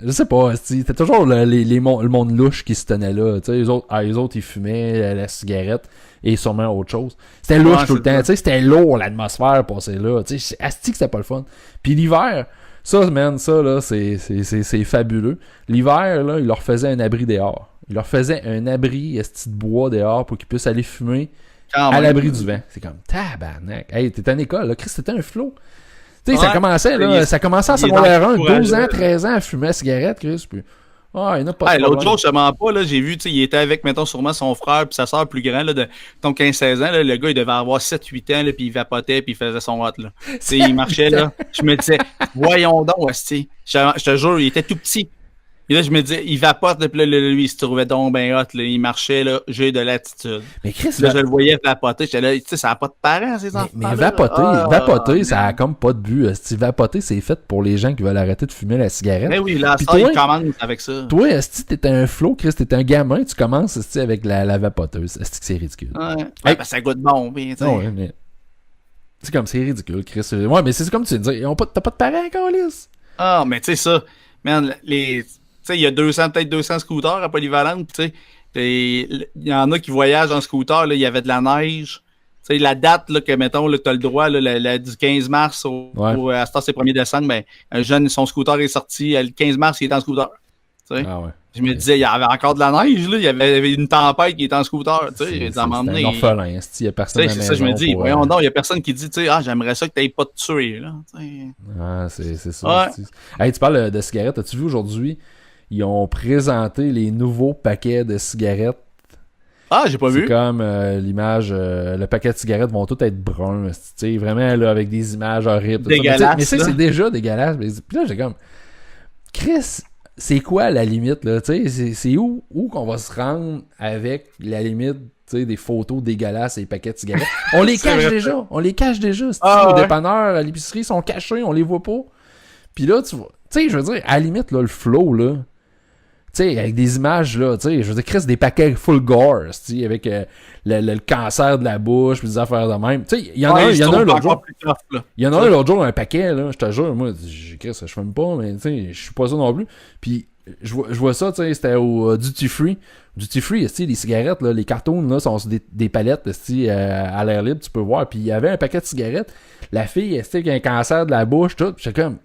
Je sais pas, c'était toujours le monde louche qui se tenait là. Tu sais, les autres, ils fumaient la cigarette et sûrement autre chose. C'était louche tout le temps. Tu sais, c'était lourd l'atmosphère passer là. Tu sais, asti que c'était pas le fun. Puis l'hiver, ça là, c'est fabuleux. L'hiver, là, ils leur faisaient un abri dehors. Ils leur faisaient un abri de bois dehors pour qu'ils puissent aller fumer à l'abri du vent. C'est comme, tabarnak. Hey, t'es en école, là. Chris, t'étais un flot. Tu sais, ça commençait, là. Ça commençait en secondaire 1, 12 ans, 13 ans à fumer la cigarette, Chris. Puis, il n'y en a pas de l'autre jour, je te mens pas, là, j'ai vu, tu sais, il était avec, mettons, sûrement son frère puis sa soeur plus grand, là, de 15-16 ans, là, le gars, il devait avoir 7-8 ans, là, puis il vapotait, puis il faisait son hot, là. Tu sais, il marchait, là. Je me disais, voyons donc, hostie. Je te jure, il était tout petit. Et là, je me disais, il vapote, puis là, lui, il se trouvait donc ben hot, là, il marchait, là, j'ai de l'attitude. Mais Chris, là, je le voyais vapoter, j'étais là, tu sais, ça n'a pas de parents, ces enfants. Mais vapoter, ça a comme pas de but. Si vapoter, c'est fait pour les gens qui veulent arrêter de fumer la cigarette. Mais oui, là, ça, il commence avec ça. Toi, si t'étais un flow, Chris, t'étais un gamin, tu commences avec la vapoteuse. Est-ce que c'est ridicule? Ouais, ben, ça goûte bon, puis, tu sais. Ouais, mais... C'est comme, c'est ridicule, Chris. Ouais, mais c'est comme tu dis, t'as pas de parents, Carlis? Ah, mais tu sais, ça, man, tu sais, il y a peut-être 200 scooters à Polyvalente, tu sais. Il y en a qui voyagent en scooter, là, il y avait de la neige. Tu sais, la date, là, que, mettons, là, t'as le droit, là, du 15 mars à ce temps, c'est 1er décembre, ben, un jeune, son scooter est sorti, le 15 mars, il est en scooter. Tu sais. Ah ouais. Je me disais, il y avait encore de la neige, là, il y avait une tempête qui était en scooter, tu sais. C'est un orphelin, il y a personne à la maison. C'est ça, je me dis, voyons donc, il y a personne qui dit, tu sais, j'aimerais ça que t'aies pas de tuer, là, tu sais. Ah, c'est ça. Ouais. Hey, tu parles de cigarettes, as-tu vu aujourd'hui? Ils ont présenté les nouveaux paquets de cigarettes. Ah, j'ai pas vu. C'est comme l'image, le paquet de cigarettes vont tous être bruns, tu sais, vraiment là avec des images horribles. Dégueulasse. Mais c'est déjà dégueulasse. Puis là, j'ai comme, Chris, c'est quoi la limite là? Tu sais, c'est où qu'on va se rendre avec la limite, tu sais, des photos dégueulasses et des paquets de cigarettes. On les cache déjà. On les cache déjà. Au dépanneur, à l'épicerie, ils sont cachés, on les voit pas. Puis là, tu sais, je veux dire, à la limite là, le flow là. Tu sais, avec des images, là, tu sais, je veux dire, Chris, des paquets full gore, tu sais, avec le cancer de la bouche, puis des affaires de même. Tu sais, il y en a un l'autre jour. Il y en a un l'autre jour, un paquet, là, je te jure, moi, Chris, je fume pas, mais tu sais, je suis pas ça non plus. Puis, je vois ça, tu sais, c'était au Duty Free. Duty Free, tu sais, les cigarettes, là, les cartons, là, sont des palettes, tu sais, à l'air libre, tu peux voir. Puis, il y avait un paquet de cigarettes. La fille, tu sais, qui a un cancer de la bouche, tout. J'étais comme,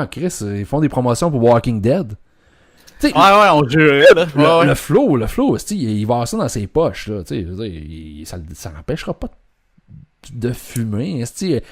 Chris, ils font des promotions pour Walking Dead. Ouais, on jurait, là. Le flow, il va avoir ça dans ses poches, là, tu sais, ça n'empêchera pas de fumer, à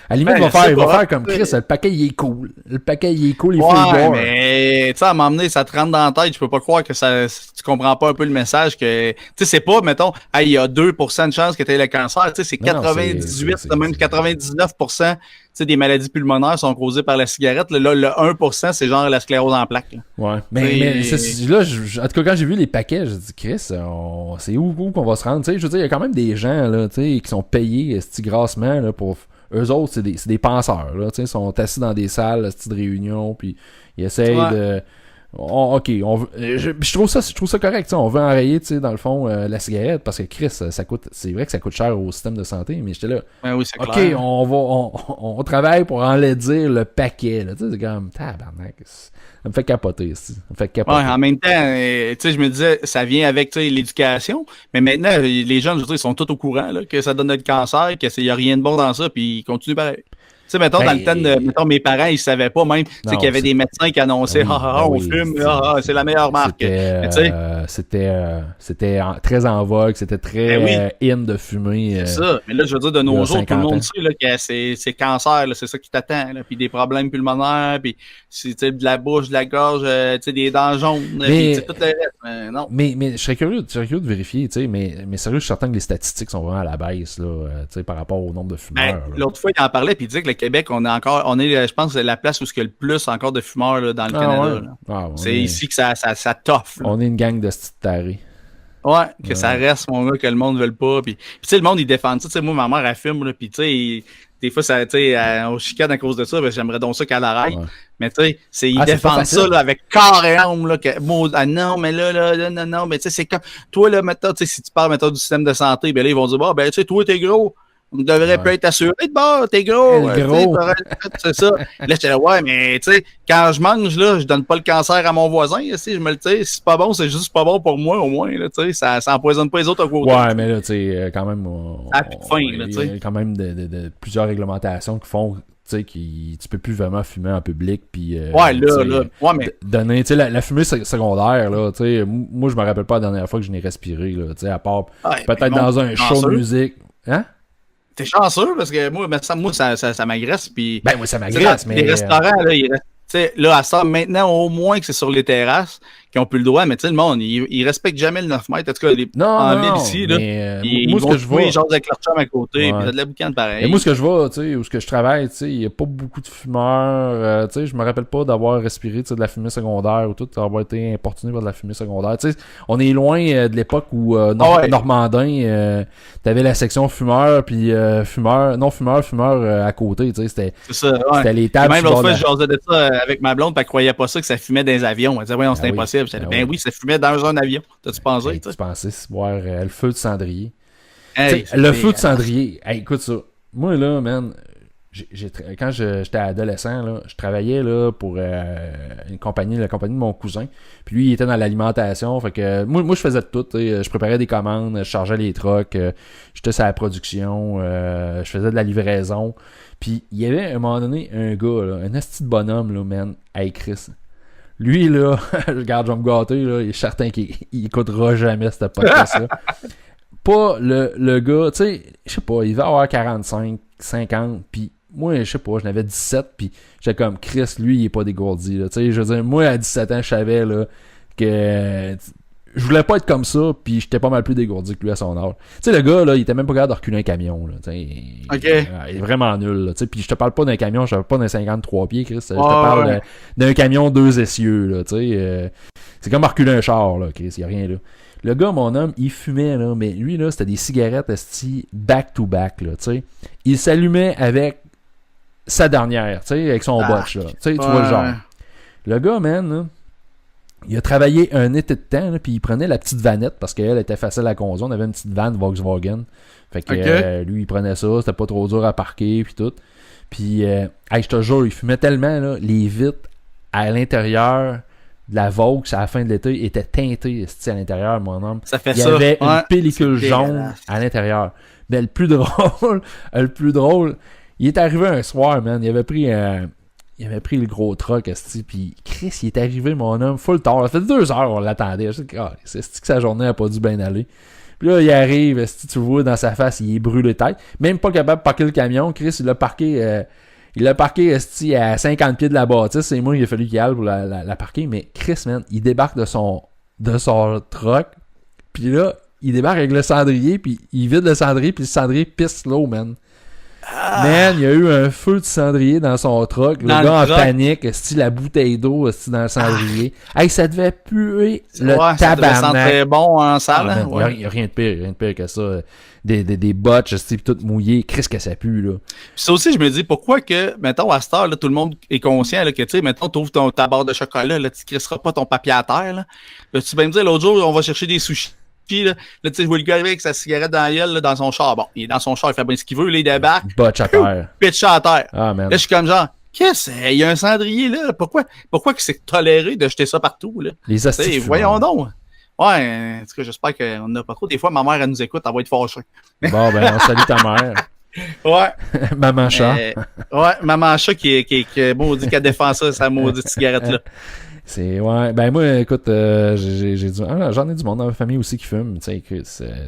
la limite, il va faire comme Chris, le paquet, il est cool. Le paquet, il est cool, il fait le mais, tu sais, à m'emmener, ça te rentre dans la tête, je peux pas croire que tu comprends pas un peu le message que, tu sais, c'est pas, mettons, il y a 2% de chance que tu aies le cancer, tu sais, c'est 98, même 99%, tu sais, des maladies pulmonaires sont causées par la cigarette. Là, le 1%, c'est genre la sclérose en plaques. Là. Ouais. Mais là, en tout cas, quand j'ai vu les paquets, j'ai dit, Chris, c'est où qu'on va se rendre? Tu sais, je veux dire, il y a quand même des gens, là, tu sais, qui sont payés, grassement, là, pour eux autres, c'est des penseurs, là, tu sais, ils sont assis dans des salles, de réunion, puis ils essayent de... je trouve ça correct, t'sais, on veut enrayer, tu sais, dans le fond, la cigarette, parce que Chris, c'est vrai que ça coûte cher au système de santé, mais j'étais là, oui, c'est clair. on travaille pour enlaidir le paquet, là, tu sais, c'est comme, tabarnak, ça me fait capoter, ça me fait capoter. Ouais, en même temps, tu sais, je me disais, ça vient avec, tu sais, l'éducation, mais maintenant, les jeunes, je veux dire, ils sont tous au courant, là, que ça donne le cancer, qu'il n'y a rien de bon dans ça, puis ils continuent pareil. Tu sais, mettons, dans le temps de, mettons, mes parents, ils savaient pas même, tu sais, qu'il y avait des médecins qui annonçaient, on fume, c'est la meilleure marque. C'était très en vogue, c'était très in de fumer. C'est ça. Mais là, je veux dire, de nos jours, tout le monde sait, là, que c'est cancer, là, c'est ça qui t'attend, là, puis des problèmes pulmonaires, puis, tu sais, de la bouche, de la gorge, tu sais, des dents jaunes, puis, tout le reste. Non. Mais je serais curieux de vérifier, tu sais, mais sérieux, je suis certain que les statistiques sont vraiment à la baisse, là, tu sais, par rapport au nombre de fumeurs. L'autre fois, il en parlait, puis il disait que le Québec, je pense, c'est la place où il y a le plus encore de fumeurs là, dans le Canada. Ouais. C'est ici que ça toffe. On est une gang de petits tarés. Ouais, que ça reste, mon gars, que le monde ne veut pas. Puis tu sais, le monde, il défend ça. Tu sais, moi, ma mère, elle fume, là, puis tu sais, des fois, ça, tu sais, on chicane à cause de ça, ben, j'aimerais donc ça qu'elle arrête. Ouais. Mais tu sais, ils défendent ça là, avec corps et âme, là, non, mais là, non, mais tu sais, c'est comme, toi, là, maintenant, tu sais, si tu parles, maintenant, du système de santé, ben là, ils vont dire, ben, tu sais, toi, t'es gros. On devrait peut être assuré de bord, t'es gros. C'est ça. Là, j'étais là, ouais, mais tu sais, quand je mange, là, je donne pas le cancer à mon voisin. Je me le dis, si c'est pas bon, c'est juste pas bon pour moi, au moins. Là, ça empoisonne pas les autres à côté. Ouais, mais là, tu sais, quand même. Il y a quand même plusieurs réglementations qui font. Tu peux plus vraiment fumer en public, puis ouais, là. Ouais, mais donner, tu sais, la fumée secondaire, là, tu sais, moi, je me rappelle pas la dernière fois que je n'ai respiré, là, tu sais, à part peut-être dans un show de musique. Hein? T'es chanceux parce que moi, ça m'agresse. Puis, Ben, moi, ça m'agresse, mais. Les restaurants, là, là, à ça, maintenant, au moins que c'est sur les terrasses qui ont plus le droit, mais tu sais, le monde, ils respectent jamais le 9 mètres. En tout cas, en ville ici, là, moi, ce que je vois. Ils jasent avec leur chum à côté, puis ça de la boucane pareil. Et moi, ce que je vois, tu sais, où ce que je travaille, tu sais, il n'y a pas beaucoup de fumeurs. Tu sais, je me rappelle pas d'avoir respiré de la fumée secondaire ou tout, d'avoir été importuné par de la fumée secondaire. Tu sais, on est loin de l'époque où Normandin, t'avais la section fumeurs, puis non-fumeurs à côté. Tu sais, c'était les tables. Même l'autre fois, je jasais de ça avec ma blonde, puis elle croyait pas ça que ça fumait dans les avions. Elle disait, voyons, c'est impossible. Ben oui, ça fumait dans un avion. T'as-tu pensé? Tu pensais, c'est boire le feu de cendrier. Hey, le feu de cendrier. Hey, écoute ça. Moi, là, man, quand j'étais adolescent, là, je travaillais là, pour la compagnie de mon cousin. Puis lui, il était dans l'alimentation. Fait que moi, je faisais tout. Je préparais des commandes, je chargeais les trucks, j'étais sur la production, je faisais de la livraison. Puis il y avait à un moment donné un gars, là, un asti de bonhomme, là, man, hey Chris. Lui, là, regarde, je vais me gâter, là, il est certain qu'il écoutera jamais ce podcast-là. Pas le gars, tu sais, je sais pas, il va avoir 45, 50, puis moi, je sais pas, j'en avais 17, puis j'étais comme, Chris, lui, il est pas dégourdi, là, tu sais, je veux dire, moi, à 17 ans, je savais, là, que je voulais pas être comme ça, puis j'étais pas mal plus dégourdi que lui à son âge. Tu sais, le gars, là, il était même pas capable de reculer un camion, là, tu sais. Il est vraiment nul, là, tu sais, puis je te parle pas d'un camion, je te parle pas d'un 53 pieds, Chris, je te parle d'un camion 2 essieux, là, tu sais. C'est comme reculer un char, là, Chris, y a rien là. Le gars, mon homme, il fumait, là, mais lui, là, c'était des cigarettes esti back-to-back, là, tu sais. Il s'allumait avec sa dernière, tu sais, avec son botch, là. Tu sais, tu vois le genre. Le gars, man, là, il a travaillé un été de temps, là, puis il prenait la petite vanette, parce qu'elle était facile à conduire. On avait une petite vanne Volkswagen. Fait que lui, il prenait ça, c'était pas trop dur à parquer, puis tout. Puis, je te jure, il fumait tellement, là, les vitres à l'intérieur de la Vaux à la fin de l'été était teintée à l'intérieur, mon homme. Ça fait il y avait une pellicule jaune à l'intérieur. Mais le plus drôle, il est arrivé un soir, man. Il avait pris le gros truck, puis Chris, il est arrivé, mon homme, full tard. Ça fait 2 heures, on l'attendait. Je sais que sa journée n'a pas dû bien aller. Puis là, il arrive, tu vois, dans sa face, il est brûlé tête. Même pas capable de parquer le camion. Chris, il l'a parqué... Il l'a parqué à 50 pieds de la bâtisse. Et moi, il a fallu qu'il aille pour la parquer. Mais Chris, man, il débarque de son truck. Puis là, il débarque avec le cendrier. Puis il vide le cendrier. Puis le cendrier pisse l'eau, man. Man, il y a eu un feu de cendrier dans son truck. Le gars en panique. La bouteille d'eau dans le cendrier. Hey, ça devait puer le tabarnak. Ça devait sentir bon en salle. Il n'y a rien de pire que ça. Des botches, tout mouillé. Qu'est-ce que ça pue, là? Puis ça aussi, je me dis, pourquoi que, mettons, à cette heure, là, tout le monde est conscient là, que, tu sais, mettons, tu ouvres ta barre de chocolat, là, tu ne crisseras pas ton papier à terre. Là. Tu vas me dire, l'autre jour, on va chercher des sushis. Là, tu sais, je vois le gars avec sa cigarette dans la gueule, là, dans son char. Bon, il est dans son char, il fait bien ce qu'il veut, là, il débarque. Botch à terre. Pitch à terre. Ah, man. Là, je suis comme genre, qu'est-ce qu'il y a un cendrier, là? Pourquoi que c'est toléré de jeter ça partout, là? Les astuces. Voyons donc. Ouais, en tout cas, j'espère qu'on n'a pas trop. Des fois, ma mère, elle nous écoute, elle va être fâchée. Bon, ben, on salue ta mère. Ouais. Maman chat. Ouais, maman chat qui maudit qu'elle défend ça, sa maudite cigarette-là. Ouais. Ben, moi, écoute, j'en ai du monde dans ma famille aussi qui fume. Tu sais,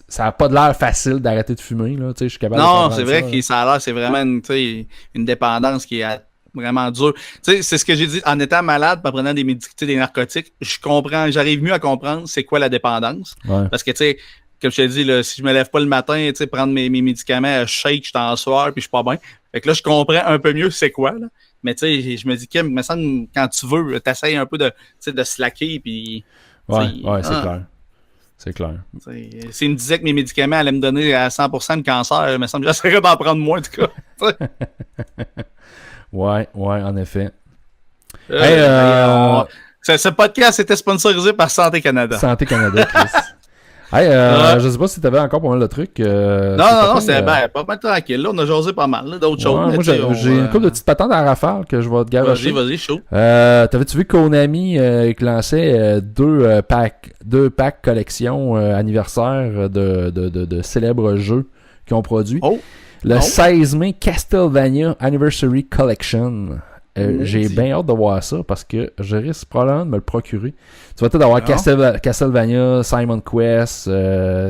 ça a pas de l'air facile d'arrêter de fumer, là. Tu sais, je suis capable de non, c'est vrai que ça a l'air, c'est vraiment une dépendance qui est vraiment dure. Tu sais, c'est ce que j'ai dit. En étant malade, en prenant des narcotiques, j'arrive mieux à comprendre c'est quoi la dépendance. Ouais. Parce que, tu sais, comme je te dis, là, si je me lève pas le matin, tu sais, prendre mes médicaments, je shake, je suis en sueur, puis je suis pas bien. Fait que là, je comprends un peu mieux c'est quoi, là. Mais tu sais, je me dis, Kim, me semble, quand tu veux, t'essayes un peu de slacker, puis... Ouais, c'est clair. C'est clair. S'il me disait que mes médicaments allaient me donner à 100% de cancer, il me semble que j'essaierais d'en prendre moins, en tout cas. Ouais, en effet. Ce podcast était sponsorisé par Santé Canada. Santé Canada, Chris. Je sais pas si t'avais encore pas mal de trucs. Non, c'était pas mal tranquille. Là, on a jasé pas mal, là, d'autres choses. Moi, j'ai une couple de petites patentes à rafale que je vais te garocher. Vas-y, chaud. T'avais-tu vu Konami qui lançait deux packs collection anniversaire de célèbres jeux qu'ils ont produits? Le 16 mai, Castlevania Anniversary Collection. J'ai bien hâte de voir ça parce que je risque probablement de me le procurer. Tu vas peut-être avoir Castlevania, Simon Quest,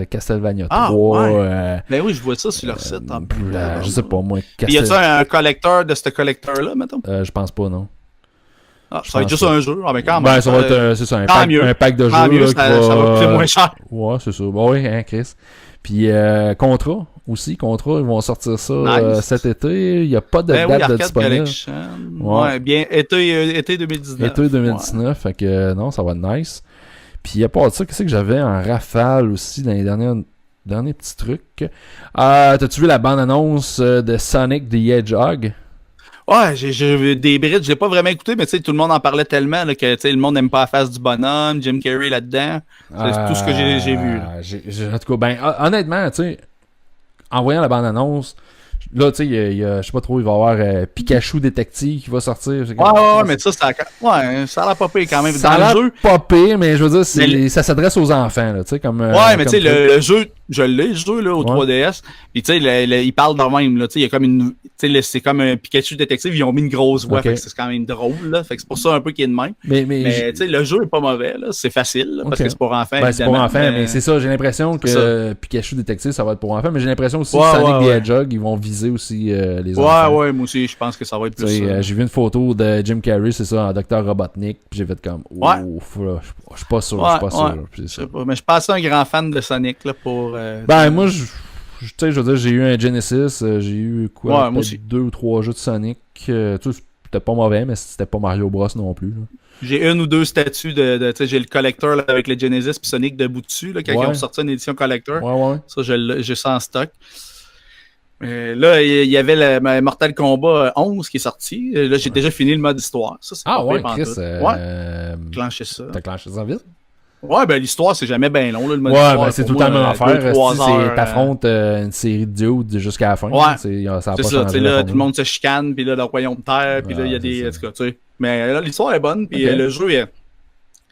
Castlevania 3. Ouais. Ben oui, je vois ça sur leur site. Je sais pas, moi. Puis y a-tu un collector de ce collector-là, mettons? Je pense pas, non. Ça va être juste un jeu. Mais quand même. Ben, ça va être c'est ça, un pack de jeux. Mieux, ça va coûter moins cher. Ouais, c'est ça. Bon, oui, hein, Chris. Puis Contra aussi. Contra, ils vont sortir ça cet été. Il n'y a pas de date de disponible. Ouais, bien. Été 2019. Été 2019. Fait que non, ça va être nice. Puis à part de ça, qu'est-ce que j'avais en rafale aussi dans les derniers petits trucs? T'as-tu vu la bande-annonce de Sonic the Hedgehog? Ouais, j'ai vu des brides, je l'ai pas vraiment écouté, mais tu sais, tout le monde en parlait tellement là, que tu sais, le monde n'aime pas la face du bonhomme, Jim Carrey là-dedans. C'est tout ce que j'ai vu. Là. En tout cas, ben honnêtement, tu sais, en voyant la bande-annonce, là, tu sais, je sais pas trop, il va y avoir Pikachu Détective qui va sortir. Ouais, mais ça a l'air pas pire quand même. Ça a l'air pas pire, mais je veux dire, ça s'adresse aux enfants, là, tu sais, comme... ouais, mais tu sais, le jeu, je l'ai, ce jeu, là, au 3DS, puis tu sais, il parle de même, là, tu sais, il y a comme une... Tu sais, c'est comme un Pikachu détective, ils ont mis une grosse voix, fait que c'est quand même drôle, là, fait que c'est pour ça un peu qu'il est de même. Mais tu sais, le jeu est pas mauvais, là, c'est facile, là, parce que c'est pour enfants, ben, c'est pour enfants, mais c'est ça, j'ai l'impression que Pikachu détective, ça va être pour enfants, mais j'ai l'impression aussi que Sonic the Hedgehog, ils vont viser aussi les enfants. Ouais, moi aussi, je pense que ça va être plus ça. J'ai vu une photo de Jim Carrey, c'est ça, en Dr. Robotnik, puis j'ai fait comme, ouf, je suis pas sûr, je sais pas, mais je suis pas assez un grand fan de Sonic, là, pour... ben, moi, tu sais, je veux dire, j'ai eu un Genesis, j'ai eu quoi, peut-être 2 ou 3 jeux de Sonic. Tu sais, c'était pas mauvais, mais c'était pas Mario Bros non plus. Là. J'ai une ou deux statues tu sais, j'ai le collector là, avec le Genesis puis Sonic debout dessus, là, quand ils ont sorti une édition collector. Ouais. Ça, j'ai ça en stock. Là, il y avait le Mortal Kombat 11 qui est sorti. Là, j'ai déjà fini le mode histoire. Ça, c'est pas Chris. Clenché ça. T'as clenché ça vite? Ouais, ben l'histoire, c'est jamais bien long. Là, le mode histoire, ben, c'est tout le temps la même affaire. Si t'affrontes une série de dudes jusqu'à la fin. Ouais, ça a c'est pas ça. changé, là, tout le monde se chicane, puis là, le royaume de terre, puis là, il y a des... En tout cas, tu sais. Mais là, l'histoire est bonne, puis le jeu, il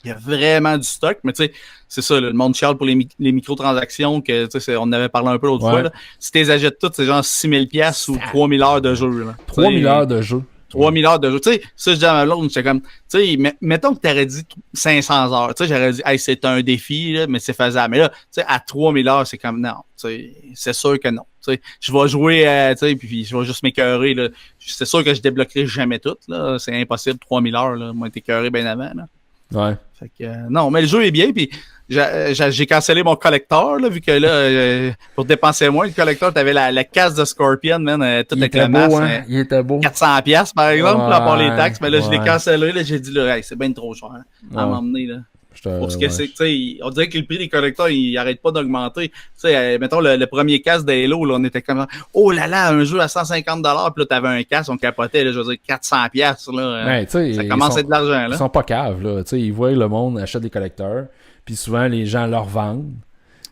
y a vraiment du stock. Mais tu sais, c'est ça, là, le monde chiale pour les microtransactions, que tu sais, on en avait parlé un peu l'autre fois. Là. Si tu les achètes toutes, c'est genre 6 000$ ou 3 000 heures de jeu. 3 000 heures de jeu. 3 000 heures de jeu. Tu sais, ça, je dis à ma blonde, j'étais comme, tu sais, mettons que t'aurais dit 500 heures. Tu sais, j'aurais dit, hey, c'est un défi, là, mais c'est faisable. Mais là, tu sais, à 3 000 heures, c'est comme, non, tu sais, c'est sûr que non. Tu sais, je vais jouer, tu sais, puis je vais juste m'écœurer, là. C'est sûr que je débloquerai jamais tout, là. C'est impossible, 3 000 heures, là. Moi, t'écœuré bien avant, là. Ouais. Fait que, non, mais le jeu est bien, puis j'ai cancellé mon collector, là, vu que là, pour dépenser moins, le collector, t'avais la casse de Scorpion, man, tout avec la masse. Il était beau. 400$, par exemple, à part les taxes, mais là, je l'ai cancellé, là, j'ai dit, là, hey, c'est bien trop cher, à m'emmener, là. Pour ce que c'est, tu sais, on dirait que le prix des collecteurs, il arrête pas d'augmenter. Tu sais, mettons, le premier casque d'Halo, là, on était comme, oh là là, un jeu à 150$, puis là, t'avais un casque, on capotait, là, je veux dire, 400$, là. Ouais, ça commence à être de l'argent, là. Ils sont pas caves, là. Tu sais, ils voient le monde achète des collecteurs, puis souvent, les gens leur vendent.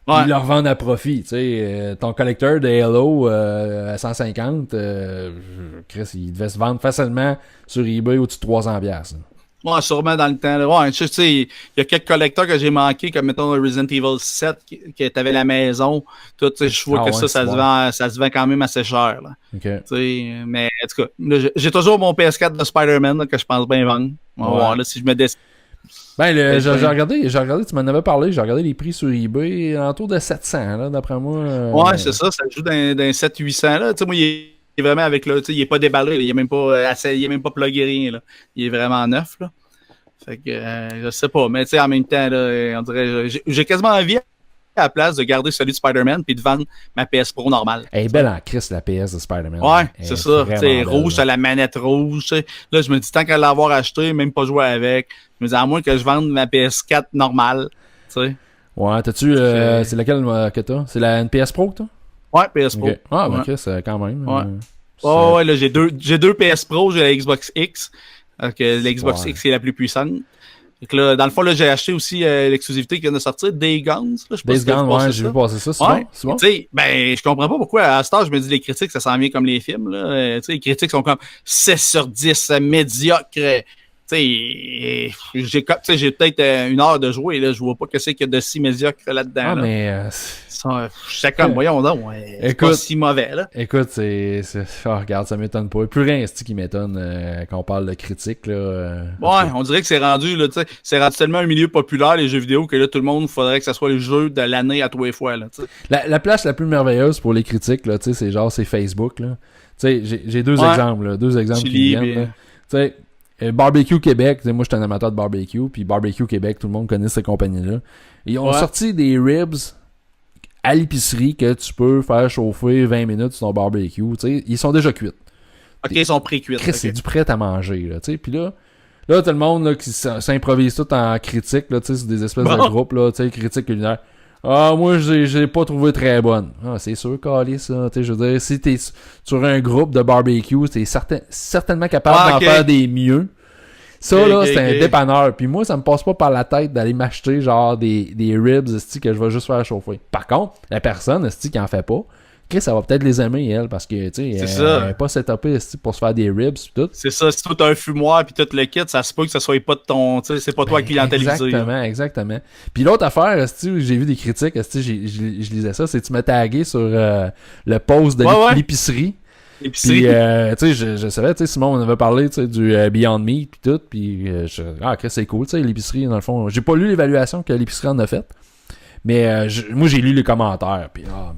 Ils leur vendent à profit, tu sais. Ton collecteur de Halo à 150, Chris, il devait se vendre facilement sur eBay au-dessus de 300$. Ouais, sûrement dans le temps. Là. Ouais, tu sais, il y a quelques collecteurs que j'ai manqués, comme mettons Resident Evil 7, qui t'avais la maison. Tout, tu sais, je vois que ça se vend quand même assez cher. Là. Okay. Tu sais, mais en tout cas, là, j'ai toujours mon PS4 de Spider-Man là, que je pense bien vendre. On va voir là, si je me décide. Ben, j'ai regardé, tu m'en avais parlé, j'ai regardé les prix sur eBay, autour de 700, là, d'après moi. Ouais, c'est ça joue dans 700-800, là. Tu sais, moi, il est vraiment avec là, tu sais, il est pas déballé, là. Il est même pas plugué rien, là. Il est vraiment neuf, là. Fait que, je sais pas, mais tu sais, en même temps, là, on dirait, j'ai quasiment envie à la place de garder celui de Spider-Man puis de vendre ma PS Pro normale. Elle est belle en Christ, la PS de Spider-Man. Ouais, c'est ça. Tu sais, rouge, t'as la manette rouge, tu sais. Là, je me dis, tant qu'à l'avoir acheté, même pas jouer avec, je me dis, à moins que je vende ma PS4 normale, tu sais. Ouais, t'as-tu, c'est laquelle que t'as? C'est la PS Pro que t'as? Ouais, PS Pro. Okay. Ah, ben Chris, quand même. Ouais. Ouais, là, j'ai deux PS Pro, j'ai la Xbox X. Donc, la Xbox X est la plus puissante. Donc là, dans le fond, là, j'ai acheté aussi l'exclusivité qui vient de sortir, Days Gone. Days Gone, ouais, j'ai vu passer ça. C'est bon? Tu sais, ben, je comprends pas pourquoi. À ce temps, je me dis, les critiques, ça s'en vient comme les films. Là. Tu sais, les critiques sont comme 6 sur 10, médiocre. Tu j'ai peut-être 1 heure de jouer, là, je vois pas que c'est qu'il y a de si médiocre là-dedans. Ah, là. mais... J'étais comme, voyons donc, c'est pas si mauvais, là. Écoute, regarde, ça m'étonne pas. Plus rien qui m'étonne quand on parle de critique, là. On dirait que c'est rendu, là, tu sais, c'est rendu tellement un milieu populaire, les jeux vidéo, que là, tout le monde, faudrait que ça soit le jeu de l'année à tous les fois, là, tu sais. La place la plus merveilleuse pour les critiques, là, tu sais, c'est Facebook, là. Tu sais, j'ai deux exemples, là, qui viennent, là. Tu sais, Barbecue Québec, moi je suis un amateur de barbecue, puis Barbecue Québec, tout le monde connaît cette compagnie-là. Ils ont sorti des ribs à l'épicerie que tu peux faire chauffer 20 minutes sur ton barbecue. T'sais. Ils sont déjà cuits. Ok, ils sont pré-cuits. C'est du prêt à manger. Là, puis là, tout le monde là, qui s'improvise tout en critique, là, sur des espèces de groupes, là, critiques culinaires. Ah, moi, j'ai pas trouvé très bonne. Ah, c'est sûr, Calais, ça. Je veux dire, si t'es sur un groupe de barbecue, t'es certainement capable d'en faire des mieux. Ça, là, c'est un dépanneur. Puis moi, ça me passe pas par la tête d'aller m'acheter, genre, des ribs, que je vais juste faire chauffer. Par contre, la personne, qui en fait pas, Chris, ça va peut-être les aimer, elle, parce que, tu sais, elle n'est pas setupée pour se faire des ribs pis tout. C'est ça, si toi t'as un fumoir pis tout le kit, ça se peut que ça soit pas de ton, tu sais, c'est pas toi clientélisé. Exactement. Puis l'autre affaire, j'ai vu des critiques, je lisais ça, c'est que tu m'as tagué sur le post de l'épicerie. Puis, tu sais, je savais, tu sais, Simon, on avait parlé, tu sais, du Beyond Meat pis tout, puis Chris, c'est cool, tu sais, l'épicerie, dans le fond, j'ai pas lu l'évaluation que l'épicerie en a faite, mais moi, j'ai lu les commentaires, puis man,